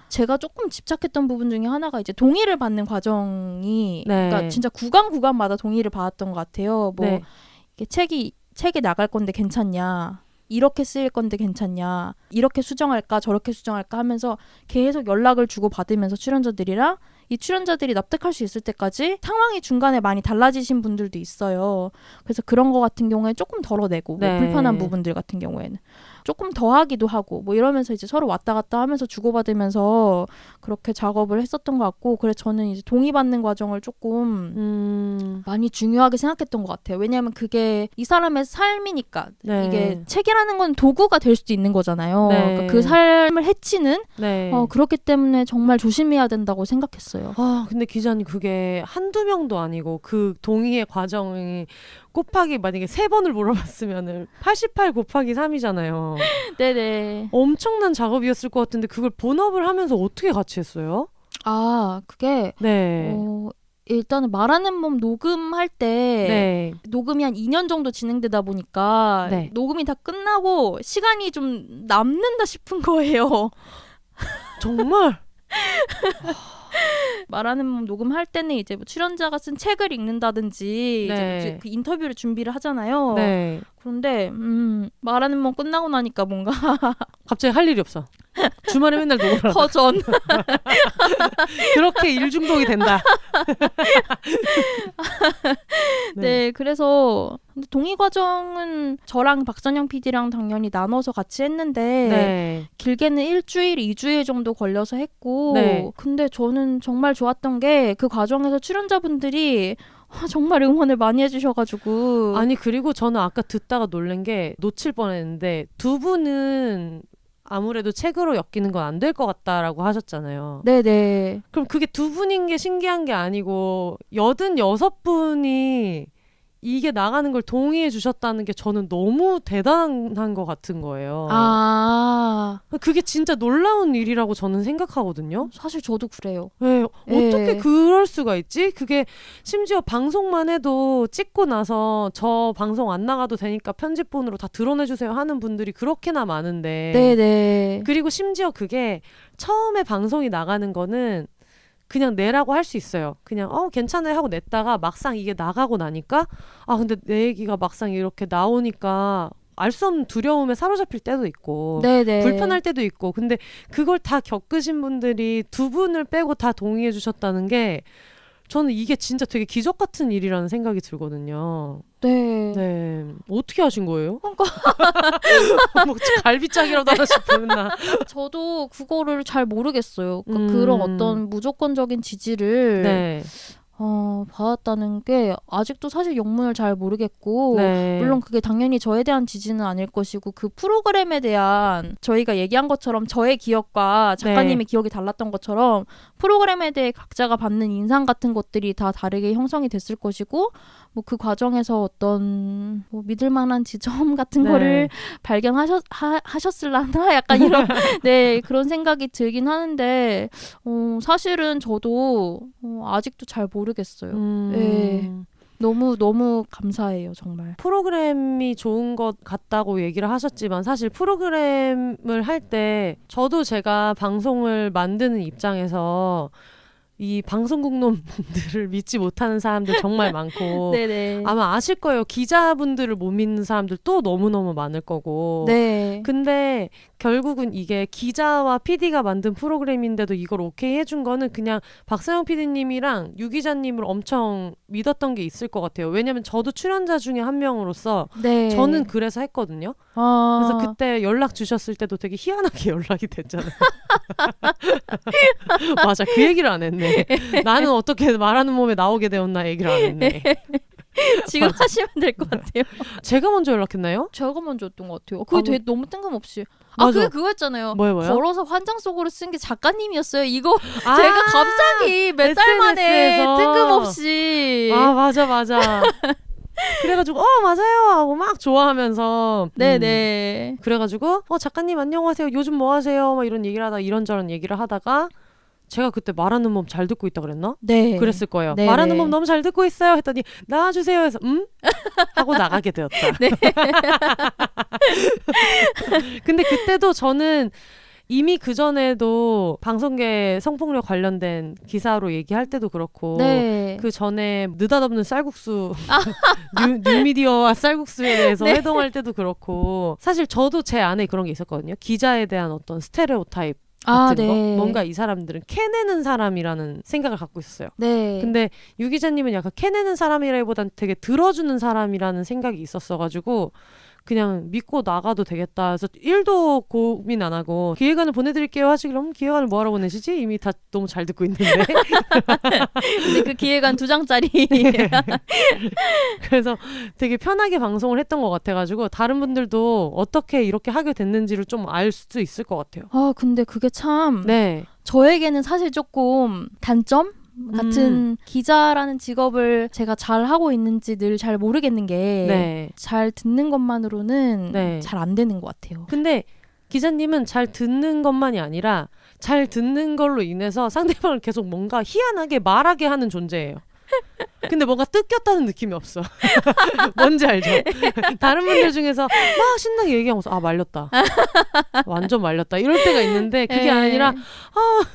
제가 조금 집착했던 부분 중에 하나가 이제 동의를 받는 과정이 네. 그러니까 진짜 구간마다 동의를 받았던 것 같아요. 뭐 네. 이게 책이 나갈 건데 괜찮냐? 이렇게 쓰일 건데 괜찮냐? 이렇게 수정할까? 저렇게 수정할까? 하면서 계속 연락을 주고 받으면서 출연자들이랑 이 출연자들이 납득할 수 있을 때까지 상황이 중간에 많이 달라지신 분들도 있어요. 그래서 그런 거 같은 경우에 조금 덜어내고 네. 뭐 불편한 부분들 같은 경우에는 조금 더 하기도 하고 뭐 이러면서 이제 서로 왔다 갔다 하면서 주고받으면서 그렇게 작업을 했었던 것 같고 그래서 저는 이제 동의받는 과정을 조금 많이 중요하게 생각했던 것 같아요. 왜냐하면 그게 이 사람의 삶이니까 네. 이게 책이라는 건 도구가 될 수도 있는 거잖아요. 네. 그러니까 그 삶을 해치는 네. 그렇기 때문에 정말 조심해야 된다고 생각했어요. 근데 기자님 그게 한두 명도 아니고 그 동의의 과정이 곱하기 만약에 3번을 물어봤으면은 88 곱하기 3이잖아요. 네네. 엄청난 작업이었을 것 같은데 그걸 본업을 하면서 어떻게 같이 했어요? 그게 네. 일단은 말하는 몸 녹음할 때 네. 녹음이 한 2년 정도 진행되다 보니까 네. 녹음이 다 끝나고 시간이 좀 남는다 싶은 거예요. 정말? 말하는 몸 녹음할 때는 이제 뭐 출연자가 쓴 책을 읽는다든지 네. 이제 그 인터뷰를 준비를 하잖아요. 네. 그런데 말하는 몸 끝나고 나니까 뭔가 갑자기 할 일이 없어. 주말에 맨날 녹음을 하다. 허전. 그렇게 일 중독이 된다. 네, 그래서 근데 동의 과정은 저랑 박선영 PD랑 당연히 나눠서 같이 했는데 네. 길게는 1주일, 2주일 정도 걸려서 했고 네. 근데 저는 정말 좋았던 게 그 과정에서 출연자분들이 정말 응원을 많이 해주셔가지고 아니 그리고 저는 아까 듣다가 놀란 게 놓칠 뻔했는데 두 분은 아무래도 책으로 엮이는 건 안 될 것 같다라고 하셨잖아요. 네네. 그럼 그게 두 분인 게 신기한 게 아니고 86분이 이게 나가는 걸 동의해 주셨다는 게 저는 너무 대단한 것 같은 거예요. 그게 진짜 놀라운 일이라고 저는 생각하거든요. 사실 저도 그래요. 네, 어떻게 네. 그럴 수가 있지? 그게 심지어 방송만 해도 찍고 나서 저 방송 안 나가도 되니까 편집본으로 다 드러내주세요 하는 분들이 그렇게나 많은데 네네. 그리고 심지어 그게 처음에 방송이 나가는 거는 그냥 내라고 할 수 있어요. 그냥 괜찮아요 하고 냈다가 막상 이게 나가고 나니까 근데 내 얘기가 막상 이렇게 나오니까 알 수 없는 두려움에 사로잡힐 때도 있고 네네. 불편할 때도 있고 근데 그걸 다 겪으신 분들이 두 분을 빼고 다 동의해 주셨다는 게 저는 이게 진짜 되게 기적 같은 일이라는 생각이 들거든요. 네. 네. 어떻게 하신 거예요? 뭐 갈비짝이라도 하나씩 보였나? 저도 그거를 잘 모르겠어요. 그러니까 그런 어떤 무조건적인 지지를 네. 받았다는 게 아직도 사실 영문을 잘 모르겠고 네. 물론 그게 당연히 저에 대한 지지는 아닐 것이고 그 프로그램에 대한 저희가 얘기한 것처럼 저의 기억과 작가님의 기억이 달랐던 것처럼 프로그램에 대해 각자가 받는 인상 같은 것들이 다 다르게 형성이 됐을 것이고 뭐 그 과정에서 어떤 뭐 믿을 만한 지점 같은 거를 발견하셨을라나 약간 이런 네 그런 생각이 들긴 하는데 사실은 저도 아직도 잘 모르겠어요. 네. 너무 감사해요, 정말. 프로그램이 좋은 것 같다고 얘기를 하셨지만 사실 프로그램을 할 때 저도 제가 방송을 만드는 입장에서 이 방송국놈들을 믿지 못하는 사람들 정말 많고 네네. 아마 아실 거예요. 기자분들을 못 믿는 사람들 또 너무너무 많을 거고 네. 근데 결국은 이게 기자와 PD가 만든 프로그램인데도 이걸 오케이 해준 거는 그냥 박서영 PD님이랑 유 기자님을 엄청 믿었던 게 있을 것 같아요. 왜냐면 저도 출연자 중에 한 명으로서 네. 저는 그래서 했거든요. 그래서 그때 연락 주셨을 때도 되게 희한하게 연락이 됐잖아요. 맞아, 그 얘기를 안 했네. 나는 어떻게 말하는 몸에 나오게 되었나 얘기를 안 했네. 지금 맞아. 하시면 될 것 같아요. 제가 먼저 연락했나요? 제가 먼저 했던 것 같아요. 그게 되게 너무 뜬금없이. 맞아. 그게 그거였잖아요. 뭐요? 걸어서 환장 속으로 쓴 게 작가님이었어요. 이거 아, 제가 갑자기 몇 달 만에 SNS에서. 뜬금없이. 아, 맞아. 그래가지고 맞아요 하고 막 좋아하면서 네네. 그래가지고 작가님 안녕하세요, 요즘 뭐 하세요, 막 이런 얘기를 하다가 이런저런 얘기를 하다가 제가 그때 말하는 몸 잘 듣고 있다 그랬나? 네. 그랬을 거예요. 네네. 말하는 몸 너무 잘 듣고 있어요 했더니 나와주세요 해서 하고 나가게 되었다. 네. 근데 그때도 저는 이미 그전에도 방송계 성폭력 관련된 기사로 얘기할 때도 그렇고 네. 그 전에 느닷없는 쌀국수 뉴미디어와 쌀국수에 대해서 네. 회동할 때도 그렇고 사실 저도 제 안에 그런 게 있었거든요. 기자에 대한 어떤 스테레오타입 같은 거. 뭔가 이 사람들은 캐내는 사람이라는 생각을 갖고 있었어요. 네. 근데 유 기자님은 약간 캐내는 사람이라기보단 되게 들어주는 사람이라는 생각이 있었어가지고 그냥 믿고 나가도 되겠다 해서 1도 고민 안 하고 기획안을 보내드릴게요 하시길래 기획안을 뭐하러 보내시지? 이미 다 너무 잘 듣고 있는데. 근데 그 기획안 2장짜리. 그래서 되게 편하게 방송을 했던 것 같아가지고 다른 분들도 어떻게 이렇게 하게 됐는지를 좀 알 수 있을 것 같아요. 근데 그게 참 네. 저에게는 사실 조금 단점 같은 기자라는 직업을 제가 잘 하고 있는지 늘 잘 모르겠는 게 잘 듣는 것만으로는 잘 안 되는 것 같아요. 근데 기자님은 잘 듣는 것만이 아니라 잘 듣는 걸로 인해서 상대방을 계속 뭔가 희한하게 말하게 하는 존재예요. 근데 뭔가 뜯겼다는 느낌이 없어. 뭔지 알죠? 다른 분들 중에서 막 신나게 얘기하면서 말렸다. 완전 말렸다. 이럴 때가 있는데 그게 아니라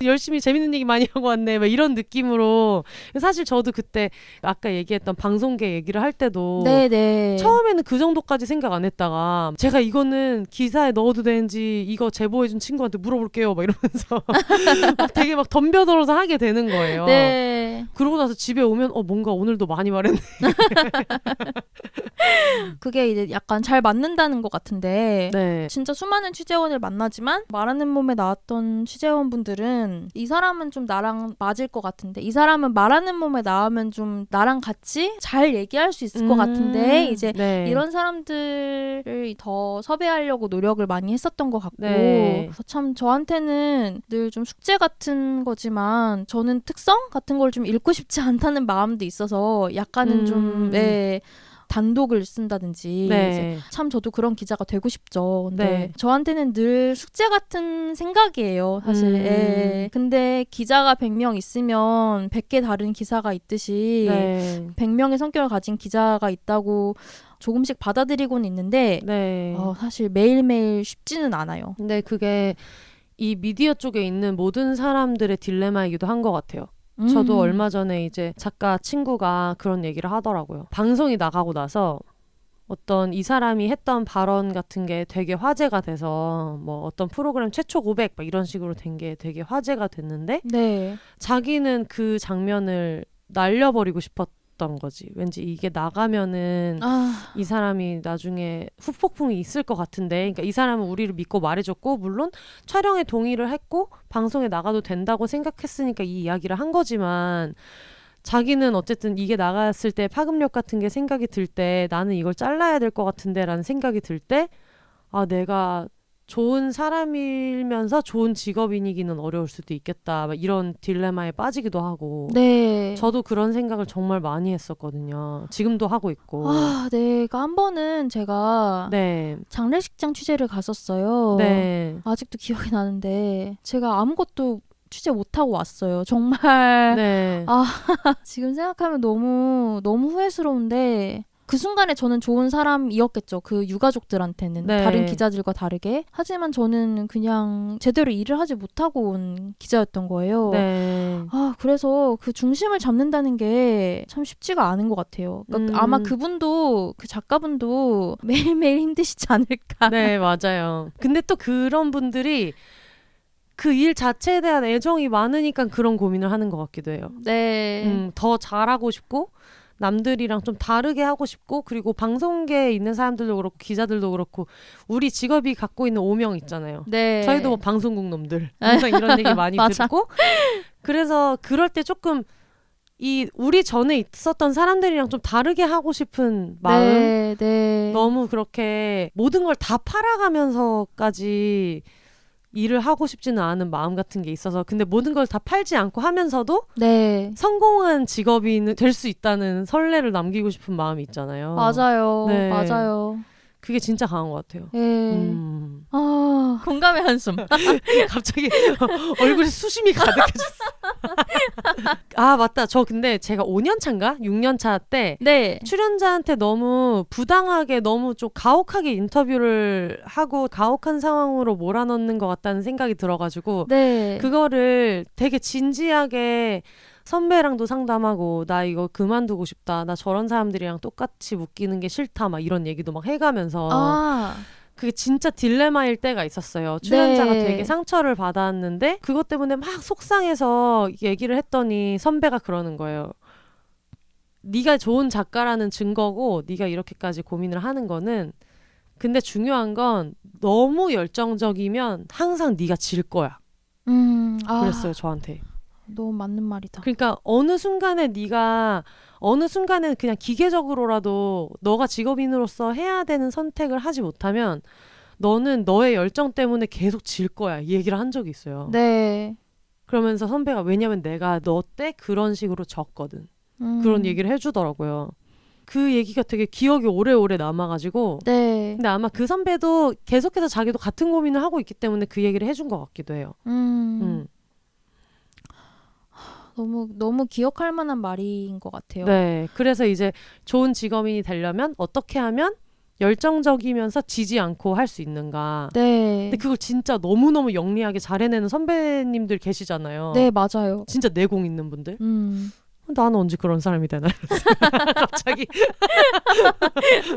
열심히 재밌는 얘기 많이 하고 왔네. 막 이런 느낌으로. 사실 저도 그때 아까 얘기했던 방송계 얘기를 할 때도 네네. 처음에는 그 정도까지 생각 안 했다가 제가 이거는 기사에 넣어도 되는지 이거 제보해준 친구한테 물어볼게요. 막 이러면서 되게 막 덤벼들어서 하게 되는 거예요. 네. 그러고 나서 집에 오면 뭔가 오늘도 많이 말했네. 그게 이제 약간 잘 맞는다는 것 같은데 네. 진짜 수많은 취재원을 만나지만 말하는 몸에 나왔던 취재원분들은 이 사람은 좀 나랑 맞을 것 같은데 이 사람은 말하는 몸에 나오면 좀 나랑 같이 잘 얘기할 수 있을 것 같은데 이제 이런 사람들을 더 섭외하려고 노력을 많이 했었던 것 같고 그래서 참 저한테는 늘 좀 숙제 같은 거지만 저는 특성 같은 걸 좀 읽고 싶지 않다는 마음도 있어서 약간은 좀 단독을 쓴다든지 이제 참 저도 그런 기자가 되고 싶죠. 근데 저한테는 늘 숙제 같은 생각이에요. 사실. 근데 기자가 100명 있으면 100개 다른 기사가 있듯이 100명의 성격을 가진 기자가 있다고 조금씩 받아들이고는 있는데 사실 매일매일 쉽지는 않아요. 근데 그게 이 미디어 쪽에 있는 모든 사람들의 딜레마이기도 한 것 같아요. 저도 얼마 전에 이제 작가 친구가 그런 얘기를 하더라고요. 방송이 나가고 나서 어떤 이 사람이 했던 발언 같은 게 되게 화제가 돼서 뭐 어떤 프로그램 최초 고백 막 이런 식으로 된 게 되게 화제가 됐는데 자기는 그 장면을 날려버리고 싶었던 거지. 왠지 이게 나가면은 이 사람이 나중에 후폭풍이 있을 것 같은데 그러니까 이 사람은 우리를 믿고 말해줬고 물론 촬영에 동의를 했고 방송에 나가도 된다고 생각했으니까 이 이야기를 한 거지만 자기는 어쨌든 이게 나갔을 때 파급력 같은 게 생각이 들 때 나는 이걸 잘라야 될 것 같은데 라는 생각이 들 때 내가 좋은 사람이면서 좋은 직업인이기는 어려울 수도 있겠다. 막 이런 딜레마에 빠지기도 하고. 저도 그런 생각을 정말 많이 했었거든요. 지금도 하고 있고. 한 번은 제가 장례식장 취재를 갔었어요. 아직도 기억이 나는데 제가 아무것도 취재 못하고 왔어요. 정말 지금 생각하면 너무 후회스러운데 그 순간에 저는 좋은 사람이었겠죠. 그 유가족들한테는 네. 다른 기자들과 다르게. 하지만 저는 그냥 제대로 일을 하지 못하고 온 기자였던 거예요. 네. 아, 그래서 그 중심을 잡는다는 게 참 쉽지가 않은 것 같아요. 그러니까 아마 그분도, 그 작가분도 매일매일 힘드시지 않을까. 네, 맞아요. 근데 또 그런 분들이 그 일 자체에 대한 애정이 많으니까 그런 고민을 하는 것 같기도 해요. 네. 더 잘하고 싶고 남들이랑 좀 다르게 하고 싶고 그리고 방송계에 있는 사람들도 그렇고 기자들도 그렇고 우리 직업이 갖고 있는 오명 있잖아요. 네. 저희도 뭐 방송국 놈들 항상 이런 얘기 많이 맞아. 듣고 그래서 그럴 때 조금 우리 전에 있었던 사람들이랑 좀 다르게 하고 싶은 마음 네, 네. 너무 그렇게 모든 걸 다 팔아가면서까지 일을 하고 싶지는 않은 마음 같은 게 있어서 근데 모든 걸 다 팔지 않고 하면서도 네. 성공한 직업이 될 수 있다는 설레를 남기고 싶은 마음이 있잖아요. 맞아요. 네. 맞아요. 그게 진짜 강한 것 같아요. 예. 아, 공감의 한숨. 갑자기 얼굴에 수심이 가득해졌어. 아 맞다. 저 근데 제가 5년 차인가? 6년 차 때 네. 출연자한테 너무 부당하게 너무 좀 가혹하게 인터뷰를 하고 가혹한 상황으로 몰아넣는 것 같다는 생각이 들어가지고 네. 그거를 되게 진지하게 선배랑도 상담하고 나 이거 그만두고 싶다. 나 저런 사람들이랑 똑같이 묶이는 게 싫다. 막 이런 얘기도 막 해가면서 아, 그게 진짜 딜레마일 때가 있었어요. 출연자가 네. 되게 상처를 받았는데 그것 때문에 막 속상해서 얘기를 했더니 선배가 그러는 거예요. 네가 좋은 작가라는 증거고 네가 이렇게까지 고민을 하는 거는 근데 중요한 건 너무 열정적이면 항상 네가 질 거야. 그랬어요. 저한테. 너무 맞는 말이다. 그러니까 어느 순간에는 그냥 기계적으로라도 너가 직업인으로서 해야 되는 선택을 하지 못하면 너는 너의 열정 때문에 계속 질 거야. 이 얘기를 한 적이 있어요. 네. 그러면서 선배가 왜냐면 내가 너 때 그런 식으로 졌거든. 그런 얘기를 해주더라고요. 그 얘기가 되게 기억이 오래오래 남아가지고 네. 근데 아마 그 선배도 계속해서 자기도 같은 고민을 하고 있기 때문에 그 얘기를 해준 것 같기도 해요. 너무 기억할 만한 말인 것 같아요. 네. 그래서 이제 좋은 직업인이 되려면 어떻게 하면 열정적이면서 지지 않고 할 수 있는가. 네. 근데 그걸 진짜 너무너무 영리하게 잘 해내는 선배님들 계시잖아요. 네, 맞아요. 진짜 내공 있는 분들. 음. 나는 언제 그런 사람이 되나? 갑자기.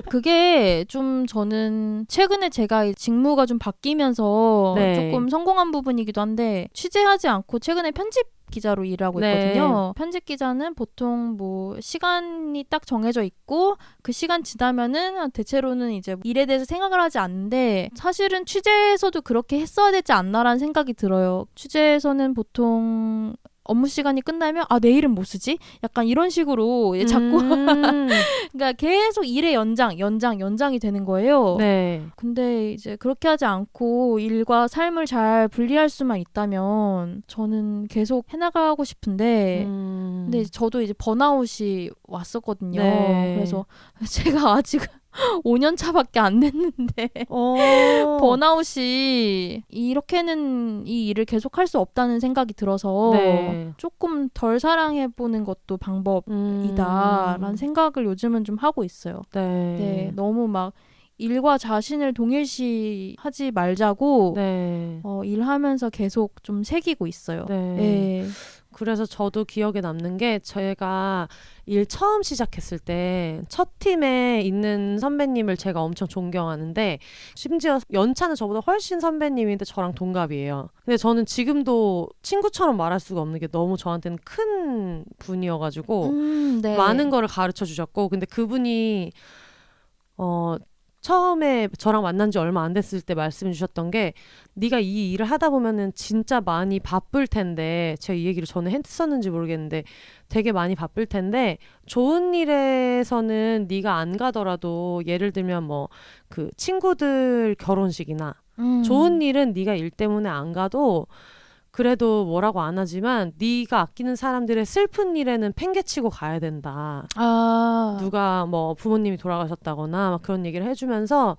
그게 좀 저는 최근에 제가 직무가 좀 바뀌면서 네. 조금 성공한 부분이기도 한데 취재하지 않고 최근에 편집 기자로 일하고 네. 있거든요. 편집 기자는 보통 뭐 시간이 딱 정해져 있고 그 시간 지나면은 대체로는 이제 일에 대해서 생각을 하지 않는데 사실은 취재에서도 그렇게 했어야 되지 않나라는 생각이 들어요. 취재에서는 보통 업무 시간이 끝나면 내일은 뭐 쓰지? 약간 이런 식으로 자꾸 그러니까 계속 일의 연장이 되는 거예요. 네. 근데 이제 그렇게 하지 않고 일과 삶을 잘 분리할 수만 있다면 저는 계속 해나가고 싶은데 근데 저도 이제 번아웃이 왔었거든요. 네. 그래서 제가 아직 5년 차밖에 안 됐는데 번아웃이 이렇게는 이 일을 계속할 수 없다는 생각이 들어서 네. 조금 덜 사랑해보는 것도 방법이다라는 생각을 요즘은 좀 하고 있어요. 네, 너무 막 일과 자신을 동일시하지 말자고 네. 일하면서 계속 좀 새기고 있어요. 네. 네. 그래서 저도 기억에 남는 게 제가 일 처음 시작했을 때 첫 팀에 있는 선배님을 제가 엄청 존경하는데 심지어 연차는 저보다 훨씬 선배님인데 저랑 동갑이에요. 근데 저는 지금도 친구처럼 말할 수가 없는 게 너무 저한테는 큰 분이어가지고 네. 많은 거를 가르쳐 주셨고 근데 그분이 처음에 저랑 만난 지 얼마 안 됐을 때 말씀해 주셨던 게 네가 이 일을 하다 보면은 진짜 많이 바쁠 텐데 제가 이 얘기를 전에 했었는지 모르겠는데 되게 많이 바쁠 텐데 좋은 일에서는 네가 안 가더라도 예를 들면 뭐 그 친구들 결혼식이나 좋은 일은 네가 일 때문에 안 가도 그래도 뭐라고 안 하지만 네가 아끼는 사람들의 슬픈 일에는 팽개치고 가야 된다. 누가 뭐 부모님이 돌아가셨다거나 막 그런 얘기를 해주면서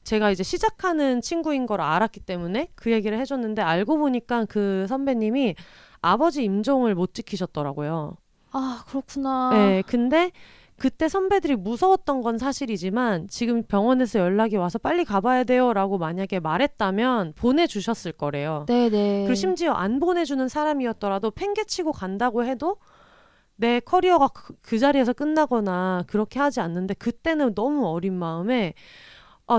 제가 이제 시작하는 친구인 걸 알았기 때문에 그 얘기를 해줬는데 알고 보니까 그 선배님이 아버지 임종을 못 지키셨더라고요. 그렇구나. 네, 근데 그때 선배들이 무서웠던 건 사실이지만 지금 병원에서 연락이 와서 빨리 가봐야 돼요 라고 만약에 말했다면 보내주셨을 거래요. 네네. 그리고 심지어 안 보내주는 사람이었더라도 팽개치고 간다고 해도 내 커리어가 그 자리에서 끝나거나 그렇게 하지 않는데 그때는 너무 어린 마음에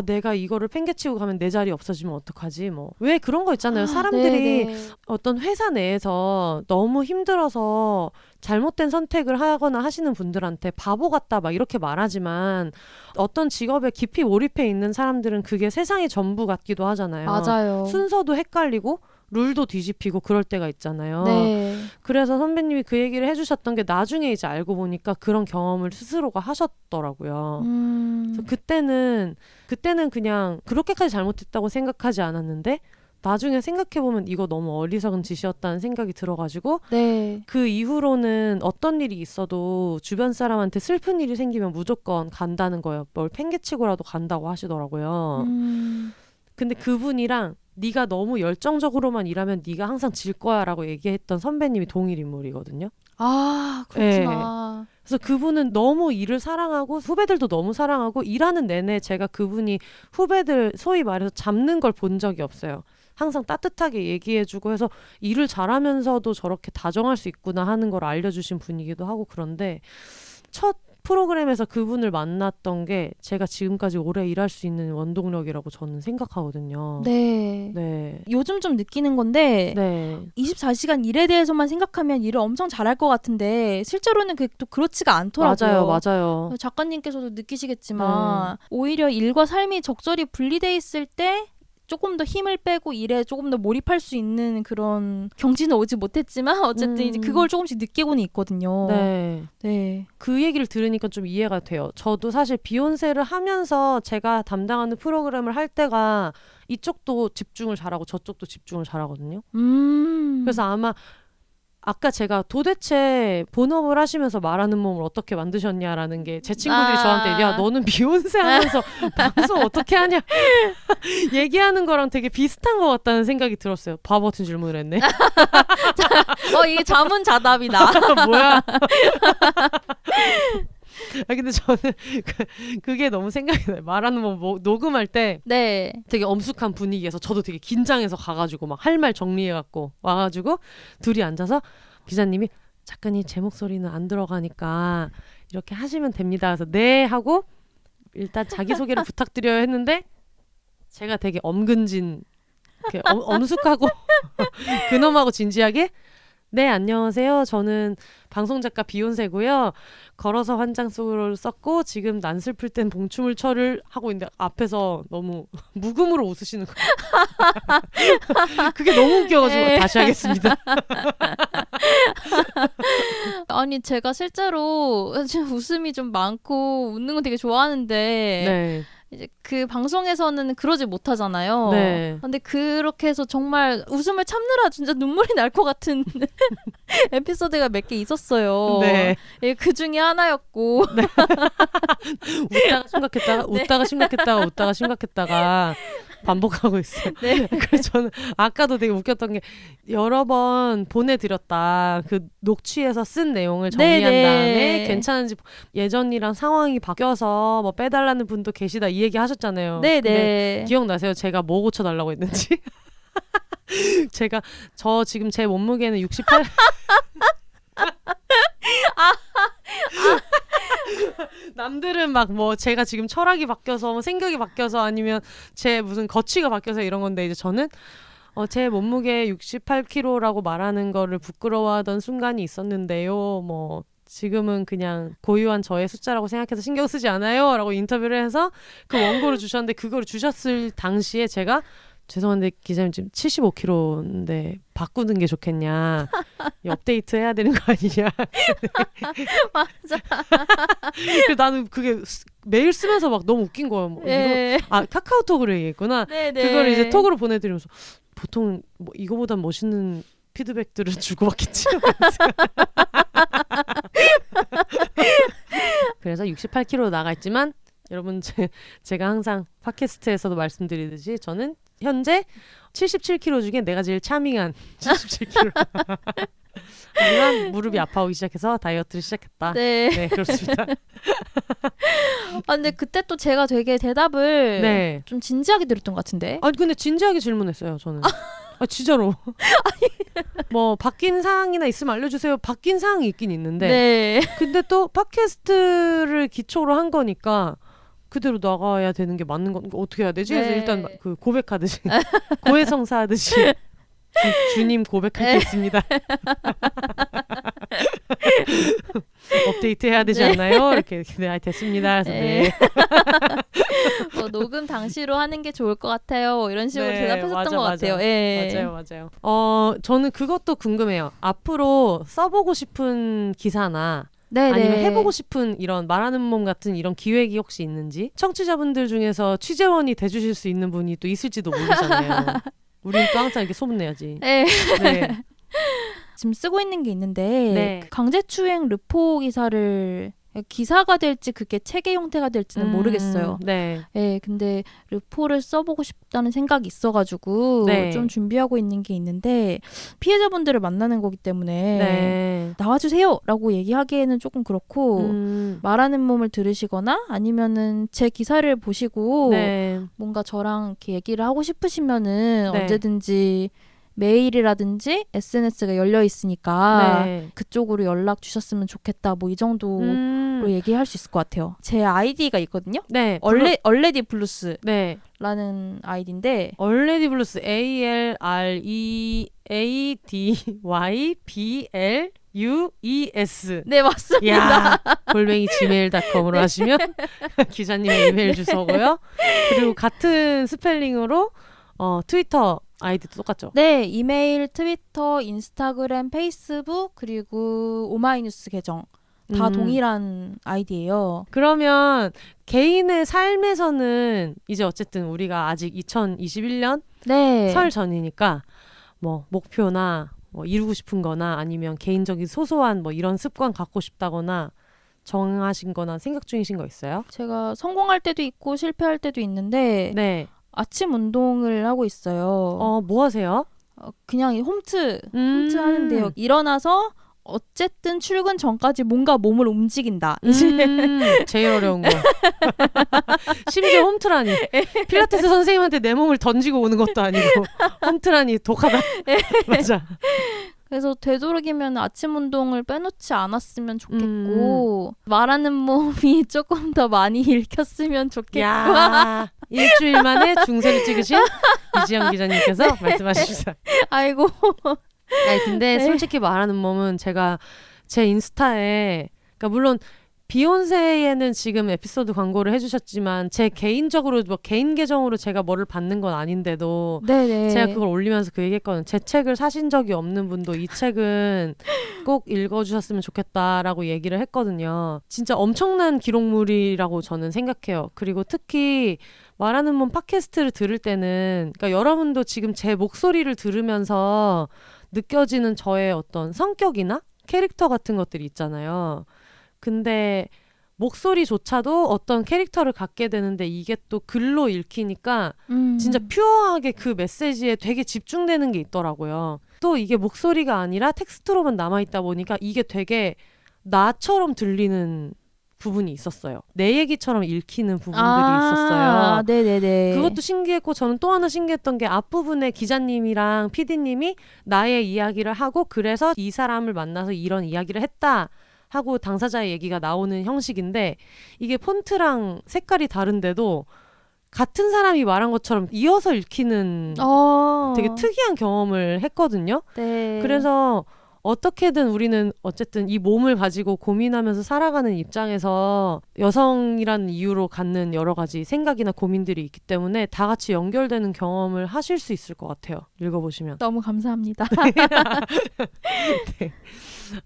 내가 이거를 팽개치고 가면 내 자리 없어지면 어떡하지? 뭐. 왜 그런 거 있잖아요. 사람들이 네네. 어떤 회사 내에서 너무 힘들어서 잘못된 선택을 하거나 하시는 분들한테 바보 같다 막 이렇게 말하지만 어떤 직업에 깊이 몰입해 있는 사람들은 그게 세상의 전부 같기도 하잖아요. 맞아요. 순서도 헷갈리고 룰도 뒤집히고 그럴 때가 있잖아요. 네. 그래서 선배님이 그 얘기를 해주셨던 게 나중에 이제 알고 보니까 그런 경험을 스스로가 하셨더라고요. 그래서 그때는 그냥 그렇게까지 잘못했다고 생각하지 않았는데 나중에 생각해보면 이거 너무 어리석은 짓이었다는 생각이 들어가지고 네. 그 이후로는 어떤 일이 있어도 주변 사람한테 슬픈 일이 생기면 무조건 간다는 거예요. 뭘 팽개치고라도 간다고 하시더라고요. 근데 그분이랑 네가 너무 열정적으로만 일하면 네가 항상 질 거야 라고 얘기했던 선배님이 동일 인물이거든요. 아, 그렇구나. 그래서 그분은 너무 일을 사랑하고 후배들도 너무 사랑하고 일하는 내내 제가 그분이 후배들 소위 말해서 잡는 걸 본 적이 없어요. 항상 따뜻하게 얘기해주고 해서 일을 잘하면서도 저렇게 다정할 수 있구나 하는 걸 알려주신 분이기도 하고 그런데 첫 프로그램에서 그분을 만났던 게 제가 지금까지 오래 일할 수 있는 원동력이라고 저는 생각하거든요. 네. 네. 요즘 좀 느끼는 건데 네. 24시간 일에 대해서만 생각하면 일을 엄청 잘할 것 같은데 실제로는 그게 또 그렇지가 않더라고요. 맞아요. 작가님께서도 느끼시겠지만 오히려 일과 삶이 적절히 분리돼 있을 때 조금 더 힘을 빼고 일에 조금 더 몰입할 수 있는 그런 경지는 오지 못했지만 어쨌든 이제 그걸 조금씩 느끼고는 있거든요. 네. 네. 그 얘기를 들으니까 좀 이해가 돼요. 저도 사실 비욘세를 하면서 제가 담당하는 프로그램을 할 때가 이쪽도 집중을 잘하고 저쪽도 집중을 잘하거든요. 그래서 아마 아까 제가 도대체 본업을 하시면서 말하는 몸을 어떻게 만드셨냐라는 게 제 친구들이 저한테 야 너는 비욘세 하면서 방송 어떻게 하냐 얘기하는 거랑 되게 비슷한 것 같다는 생각이 들었어요. 바보 같은 질문을 했네. 이게 자문자답이다. 뭐야. 근데 저는 그게 너무 생각이 나요. 말하는 뭐 녹음할 때 네. 되게 엄숙한 분위기에서 저도 되게 긴장해서 가가지고 막 할 말 정리해갖고 와가지고 둘이 앉아서 기자님이 작가님 제 목소리는 안 들어가니까 이렇게 하시면 됩니다. 그래서 네 하고 일단 자기소개를 부탁드려요 했는데 제가 되게 엄근진 엄숙하고 근엄하고 진지하게 네 안녕하세요. 저는 방송작가 비욘세고요. 걸어서 환장 속으로 썼고 지금 난 슬플 땐 봉춤을 춰를 하고 있는데 앞에서 너무 묵음으로 웃으시는 거예요. 그게 너무 웃겨가지고 다시 하겠습니다. 아니 제가 실제로 웃음이 좀 많고 웃는 거 되게 좋아하는데 네. 이제 그 방송에서는 그러지 못하잖아요. 네. 근데 그렇게 해서 정말 웃음을 참느라 진짜 눈물이 날 것 같은 에피소드가 몇 개 있었어요. 네. 그 중에 하나였고. 네. 웃다가 심각했다가 웃다가 심각했다가 웃다가 심각했다가 반복하고 있어요. 네. 그래서 저는 아까도 되게 웃겼던 게 여러 번 보내드렸다. 그 녹취해서 쓴 내용을 정리한 네네. 다음에 괜찮은지 예전이랑 상황이 바뀌어서 뭐 빼달라는 분도 계시다 이 얘기 하셨잖아요. 네네. 기억나세요? 제가 뭐 고쳐달라고 했는지? 제가 지금 제 몸무게는 68 남들은 막 뭐 제가 지금 철학이 바뀌어서 뭐 생각이 바뀌어서 아니면 제 무슨 거취가 바뀌어서 이런 건데 이제 저는 제 몸무게 68kg라고 말하는 거를 부끄러워하던 순간이 있었는데요. 뭐 지금은 그냥 고유한 저의 숫자라고 생각해서 신경 쓰지 않아요. 라고 인터뷰를 해서 그 원고를 주셨는데 그거를 주셨을 당시에 제가 죄송한데 기자님 지금 75kg인데 바꾸는 게 좋겠냐. 업데이트 해야 되는 거 아니냐. 맞아. 그래서 나는 그게 매일 쓰면서 막 너무 웃긴 거예요. 뭐 네. 카카오톡으로 얘기했구나. 네네. 그걸 이제 톡으로 보내드리면서 보통 뭐 이거보단 멋있는 피드백들을 주고받겠지. 그래서 68kg 나가 있지만 여러분 제가 항상 팟캐스트에서도 말씀드리듯이 저는 현재 77kg 중에 내가 제일 차밍한 77kg. 하지만 무릎이 아파오기 시작해서 다이어트를 시작했다. 네. 네, 그렇습니다. 아, 근데 그때 또 제가 되게 대답을 네. 좀 진지하게 드렸던 것 같은데. 아니 근데 진지하게 질문했어요, 저는. 아 진짜로. 뭐 바뀐 사항이나 있으면 알려주세요. 바뀐 사항이 있긴 있는데. 네. 근데 또 팟캐스트를 기초로 한 거니까 그대로 나가야 되는 게 맞는 건 어떻게 해야 되지? 그래서 네. 일단 그 고백하듯이 고해성사하듯이 주님 고백할 게 있습니다. 업데이트 해야 되지 네. 않나요? 이렇게 네, 됐습니다. 그래서 네. 네. 녹음 당시로 하는 게 좋을 것 같아요. 이런 식으로 네, 대답했었던 맞아, 것 맞아. 같아요. 예. 맞아요. 저는 그것도 궁금해요. 앞으로 써보고 싶은 기사나 네, 아니면 네. 해보고 싶은 이런 말하는 몸 같은 이런 기획이 혹시 있는지 청취자분들 중에서 취재원이 돼주실 수 있는 분이 또 있을지도 모르잖아요. 우리는 또 항상 이렇게 소문내야지. 네. 네. 지금 쓰고 있는 게 있는데 네. 그 강제추행 르포 기사를 기사가 될지 그게 책의 형태가 될지는 모르겠어요. 네. 네, 근데 르포를 써보고 싶다는 생각이 있어가지고 네. 좀 준비하고 있는 게 있는데 피해자분들을 만나는 거기 때문에 네. 나와주세요라고 얘기하기에는 조금 그렇고 말하는 몸을 들으시거나 아니면은 제 기사를 보시고 네. 뭔가 저랑 이렇게 얘기를 하고 싶으시면은 네. 언제든지 메일이라든지 SNS가 열려 있으니까 네. 그쪽으로 연락 주셨으면 좋겠다. 뭐 이 정도로 얘기할 수 있을 것 같아요. 제 아이디가 있거든요. 네. 얼레디 블루스라는 네. 아이디인데 얼레디 블루스 ALREADYBLUES. 네, 맞습니다. 야, 골뱅이 gmail.com으로 하시면 기자님의 이메일 주소고요. 그리고 같은 스펠링으로 트위터 아이디도 똑같죠? 네, 이메일, 트위터, 인스타그램, 페이스북 그리고 오마이뉴스 계정 다 동일한 아이디예요. 그러면 개인의 삶에서는 이제 어쨌든 우리가 아직 2021년 네. 설 전이니까 뭐 목표나 뭐 이루고 싶은 거나 아니면 개인적인 소소한 뭐 이런 습관 갖고 싶다거나 정하신 거나 생각 중이신 거 있어요? 제가 성공할 때도 있고 실패할 때도 있는데 네. 아침 운동을 하고 있어요. 뭐 하세요? 그냥 홈트 하는데요. 일어나서 어쨌든 출근 전까지 뭔가 몸을 움직인다. 제일 어려운 거. 심지어 홈트라니. 필라테스 선생님한테 내 몸을 던지고 오는 것도 아니고 홈트라니 독하다. 맞아. 그래서 되도록이면 아침 운동을 빼놓지 않았으면 좋겠고 말하는 몸이 조금 더 많이 읽혔으면 좋겠고. 야, 일주일 만에 중세를 찍으신 이지영 기자님께서 말씀하십시다. 아이고. 아니 근데 네. 솔직히 말하는 몸은 제가 제 인스타에 그러니까 물론 비욘세에는 지금 에피소드 광고를 해주셨지만 제 개인적으로 뭐 개인 계정으로 제가 뭐를 받는 건 아닌데도 네네. 제가 그걸 올리면서 그 얘기했거든요. 제 책을 사신 적이 없는 분도 이 책은 꼭 읽어주셨으면 좋겠다라고 얘기를 했거든요. 진짜 엄청난 기록물이라고 저는 생각해요. 그리고 특히 말하는 몸 팟캐스트를 들을 때는 그러니까 여러분도 지금 제 목소리를 들으면서 느껴지는 저의 어떤 성격이나 캐릭터 같은 것들이 있잖아요. 근데 목소리조차도 어떤 캐릭터를 갖게 되는데 이게 또 글로 읽히니까 진짜 퓨어하게 그 메시지에 되게 집중되는 게 있더라고요. 또 이게 목소리가 아니라 텍스트로만 남아있다 보니까 이게 되게 나처럼 들리는 부분이 있었어요. 내 얘기처럼 읽히는 부분들이 있었어요. 네네네. 그것도 신기했고 저는 또 하나 신기했던 게 앞부분에 기자님이랑 PD님이 나의 이야기를 하고 그래서 이 사람을 만나서 이런 이야기를 했다 하고 당사자의 얘기가 나오는 형식인데 이게 폰트랑 색깔이 다른데도 같은 사람이 말한 것처럼 이어서 읽히는 되게 특이한 경험을 했거든요. 네. 그래서 어떻게든 우리는 어쨌든 이 몸을 가지고 고민하면서 살아가는 입장에서 여성이라는 이유로 갖는 여러 가지 생각이나 고민들이 있기 때문에 다 같이 연결되는 경험을 하실 수 있을 것 같아요. 읽어보시면. 너무 감사합니다. 네.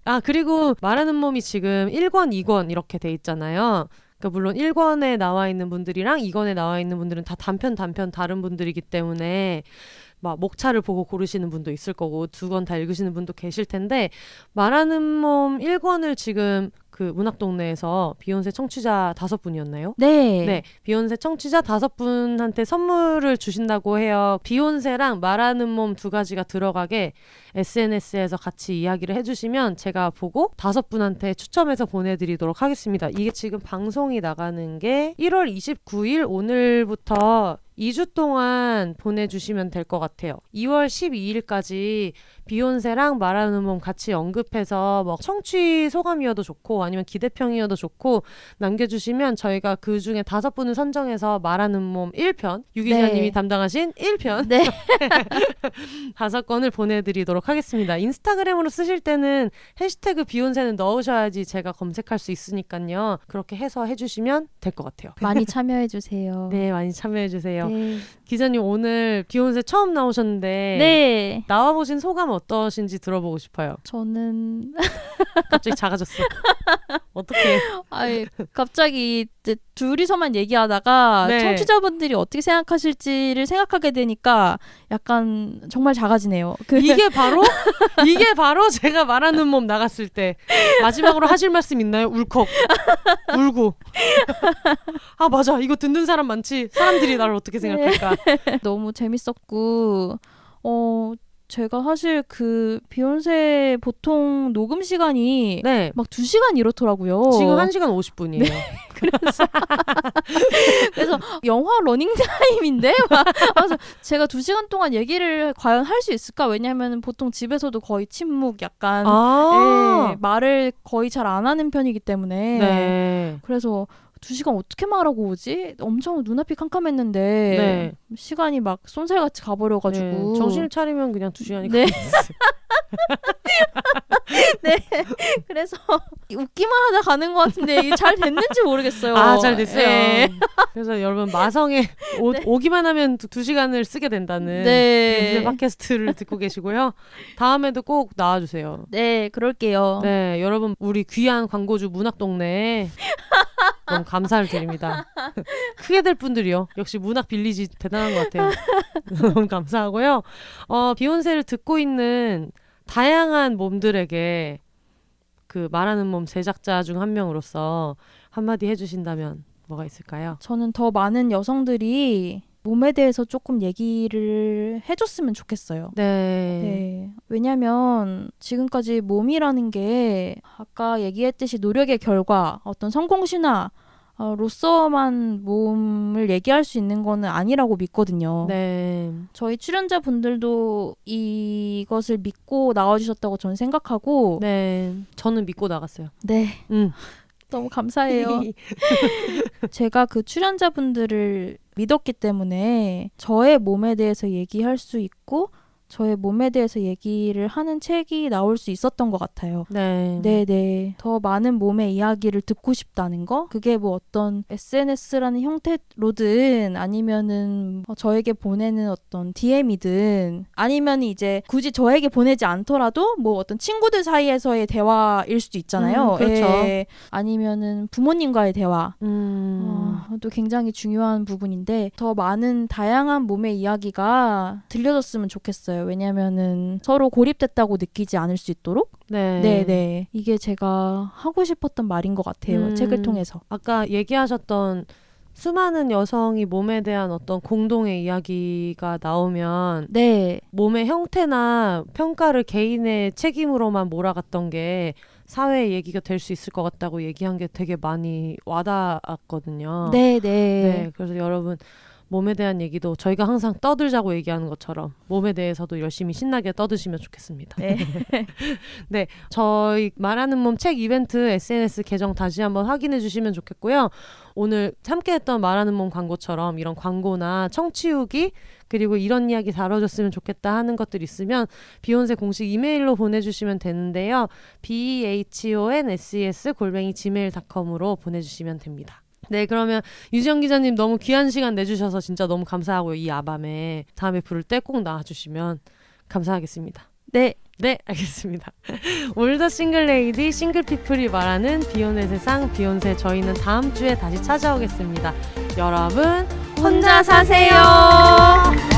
아 그리고 말하는 몸이 지금 1권, 2권 이렇게 돼 있잖아요. 그러니까 물론 1권에 나와 있는 분들이랑 2권에 나와 있는 분들은 다 단편 다른 분들이기 때문에 막 목차를 보고 고르시는 분도 있을 거고 2권 다 읽으시는 분도 계실 텐데 말하는 몸 1권을 지금 그 문학동네에서 비욘세 청취자 5분이었나요? 네. 네, 비욘세 청취자 5분한테 선물을 주신다고 해요. 비욘세랑 말하는 몸 2가지가 들어가게 SNS에서 같이 이야기를 해주시면 제가 보고 5분한테 추첨해서 보내드리도록 하겠습니다. 이게 지금 방송이 나가는 게 1월 29일 오늘부터 2주 동안 보내주시면 될 것 같아요. 2월 12일까지 비욘세랑 말하는 몸 같이 언급해서 뭐 청취 소감이어도 좋고 아니면 기대평이어도 좋고 남겨주시면 저희가 그 중에 5분을 선정해서 말하는 몸 1편, 유 기자님이 네. 담당하신 1편 네. 5건을 보내드리도록 하겠습니다. 인스타그램으로 쓰실 때는 해시태그 비욘세는 넣으셔야지 제가 검색할 수 있으니까요. 그렇게 해서 해주시면 될 것 같아요. 많이 참여해주세요. 네, 많이 참여해주세요. 네. 기자님 오늘 비욘세 처음 나오셨는데 네. 나와보신 소감 어떠신지 들어보고 싶어요. 저는 갑자기 작아졌어. 어떡해. 아이, 갑자기 이제 둘이서만 얘기하다가 네. 청취자분들이 어떻게 생각하실지를 생각하게 되니까 약간 정말 작아지네요. 이게 바로 제가 말하는 몸 나갔을 때 마지막으로 하실 말씀 있나요? 울컥. 울고. 아 맞아. 이거 듣는 사람 많지. 사람들이 나를 어떻게 생각할까. 너무 재밌었고 제가 사실 그 비욘세 보통 녹음 시간이 네. 막 2시간 이렇더라고요. 지금 1시간 50분이에요. 그래서 영화 러닝타임인데? 그래서 제가 2시간 동안 얘기를 과연 할 수 있을까? 왜냐하면 보통 집에서도 거의 침묵 약간 예, 말을 거의 잘 안 하는 편이기 때문에 네. 그래서 2시간 어떻게 말하고 오지? 엄청 눈앞이 캄캄했는데 네. 시간이 막 쏜살같이 가버려가지고 네. 정신을 차리면 그냥 2시간이 네. 가겠어요. 네. 그래서 웃기만 하다 가는 것 같은데 이게 잘 됐는지 모르겠어요. 아, 잘 됐어요. 예. 그래서 여러분 마성에 오기만 하면 2시간을 쓰게 된다는 네. 팟캐스트를 듣고 계시고요. 다음에도 꼭 나와주세요. 네, 그럴게요. 네, 여러분 우리 귀한 광고주 문학동네에 너무 감사를 드립니다. 크게 될 분들이요. 역시 문학 빌리지 대단한 것 같아요. 너무 감사하고요. 비욘세를 듣고 있는 다양한 몸들에게 그 말하는 몸 제작자 중 한 명으로서 한마디 해주신다면 뭐가 있을까요? 저는 더 많은 여성들이 몸에 대해서 조금 얘기를 해줬으면 좋겠어요. 네. 네. 왜냐면 지금까지 몸이라는 게 아까 얘기했듯이 노력의 결과, 어떤 성공신화, 로서만 몸을 얘기할 수 있는 거는 아니라고 믿거든요. 네. 저희 출연자분들도 이것을 믿고 나와주셨다고 저는 생각하고 네. 저는 믿고 나갔어요. 네. 너무 감사해요. 제가 그 출연자분들을 믿었기 때문에 저의 몸에 대해서 얘기할 수 있고 저의 몸에 대해서 얘기를 하는 책이 나올 수 있었던 것 같아요. 네. 네네. 더 많은 몸의 이야기를 듣고 싶다는 거? 그게 뭐 어떤 SNS라는 형태로든 아니면은 저에게 보내는 어떤 DM이든 아니면 이제 굳이 저에게 보내지 않더라도 뭐 어떤 친구들 사이에서의 대화일 수도 있잖아요. 그렇죠. 예. 아니면은 부모님과의 대화. 또 굉장히 중요한 부분인데 더 많은 다양한 몸의 이야기가 들려졌으면 좋겠어요. 왜냐면은 서로 고립됐다고 느끼지 않을 수 있도록 네. 네네. 이게 제가 하고 싶었던 말인 것 같아요. 책을 통해서. 아까 얘기하셨던 수많은 여성이 몸에 대한 어떤 공동의 이야기가 나오면 네. 몸의 형태나 평가를 개인의 책임으로만 몰아갔던 게 사회의 얘기가 될 수 있을 것 같다고 얘기한 게 되게 많이 와닿았거든요. 네네. 네, 그래서 여러분 몸에 대한 얘기도 저희가 항상 떠들자고 얘기하는 것처럼 몸에 대해서도 열심히 신나게 떠드시면 좋겠습니다. 네. 네, 저희 말하는 몸 책 이벤트 SNS 계정 다시 한번 확인해 주시면 좋겠고요. 오늘 함께했던 말하는 몸 광고처럼 이런 광고나 청취 후기 그리고 이런 이야기 다뤄줬으면 좋겠다 하는 것들 있으면 비욘세 공식 이메일로 보내주시면 되는데요. behonses@gmail.com으로 보내주시면 됩니다. 네, 그러면 유지영 기자님 너무 귀한 시간 내주셔서 진짜 너무 감사하고요. 이 야밤에 다음에 부를 때 꼭 나와주시면 감사하겠습니다. 네. 네, 알겠습니다. 올더 싱글레이디 싱글피플이 말하는 비욘의 세상 비욘세 저희는 다음 주에 다시 찾아오겠습니다. 여러분 혼자 사세요.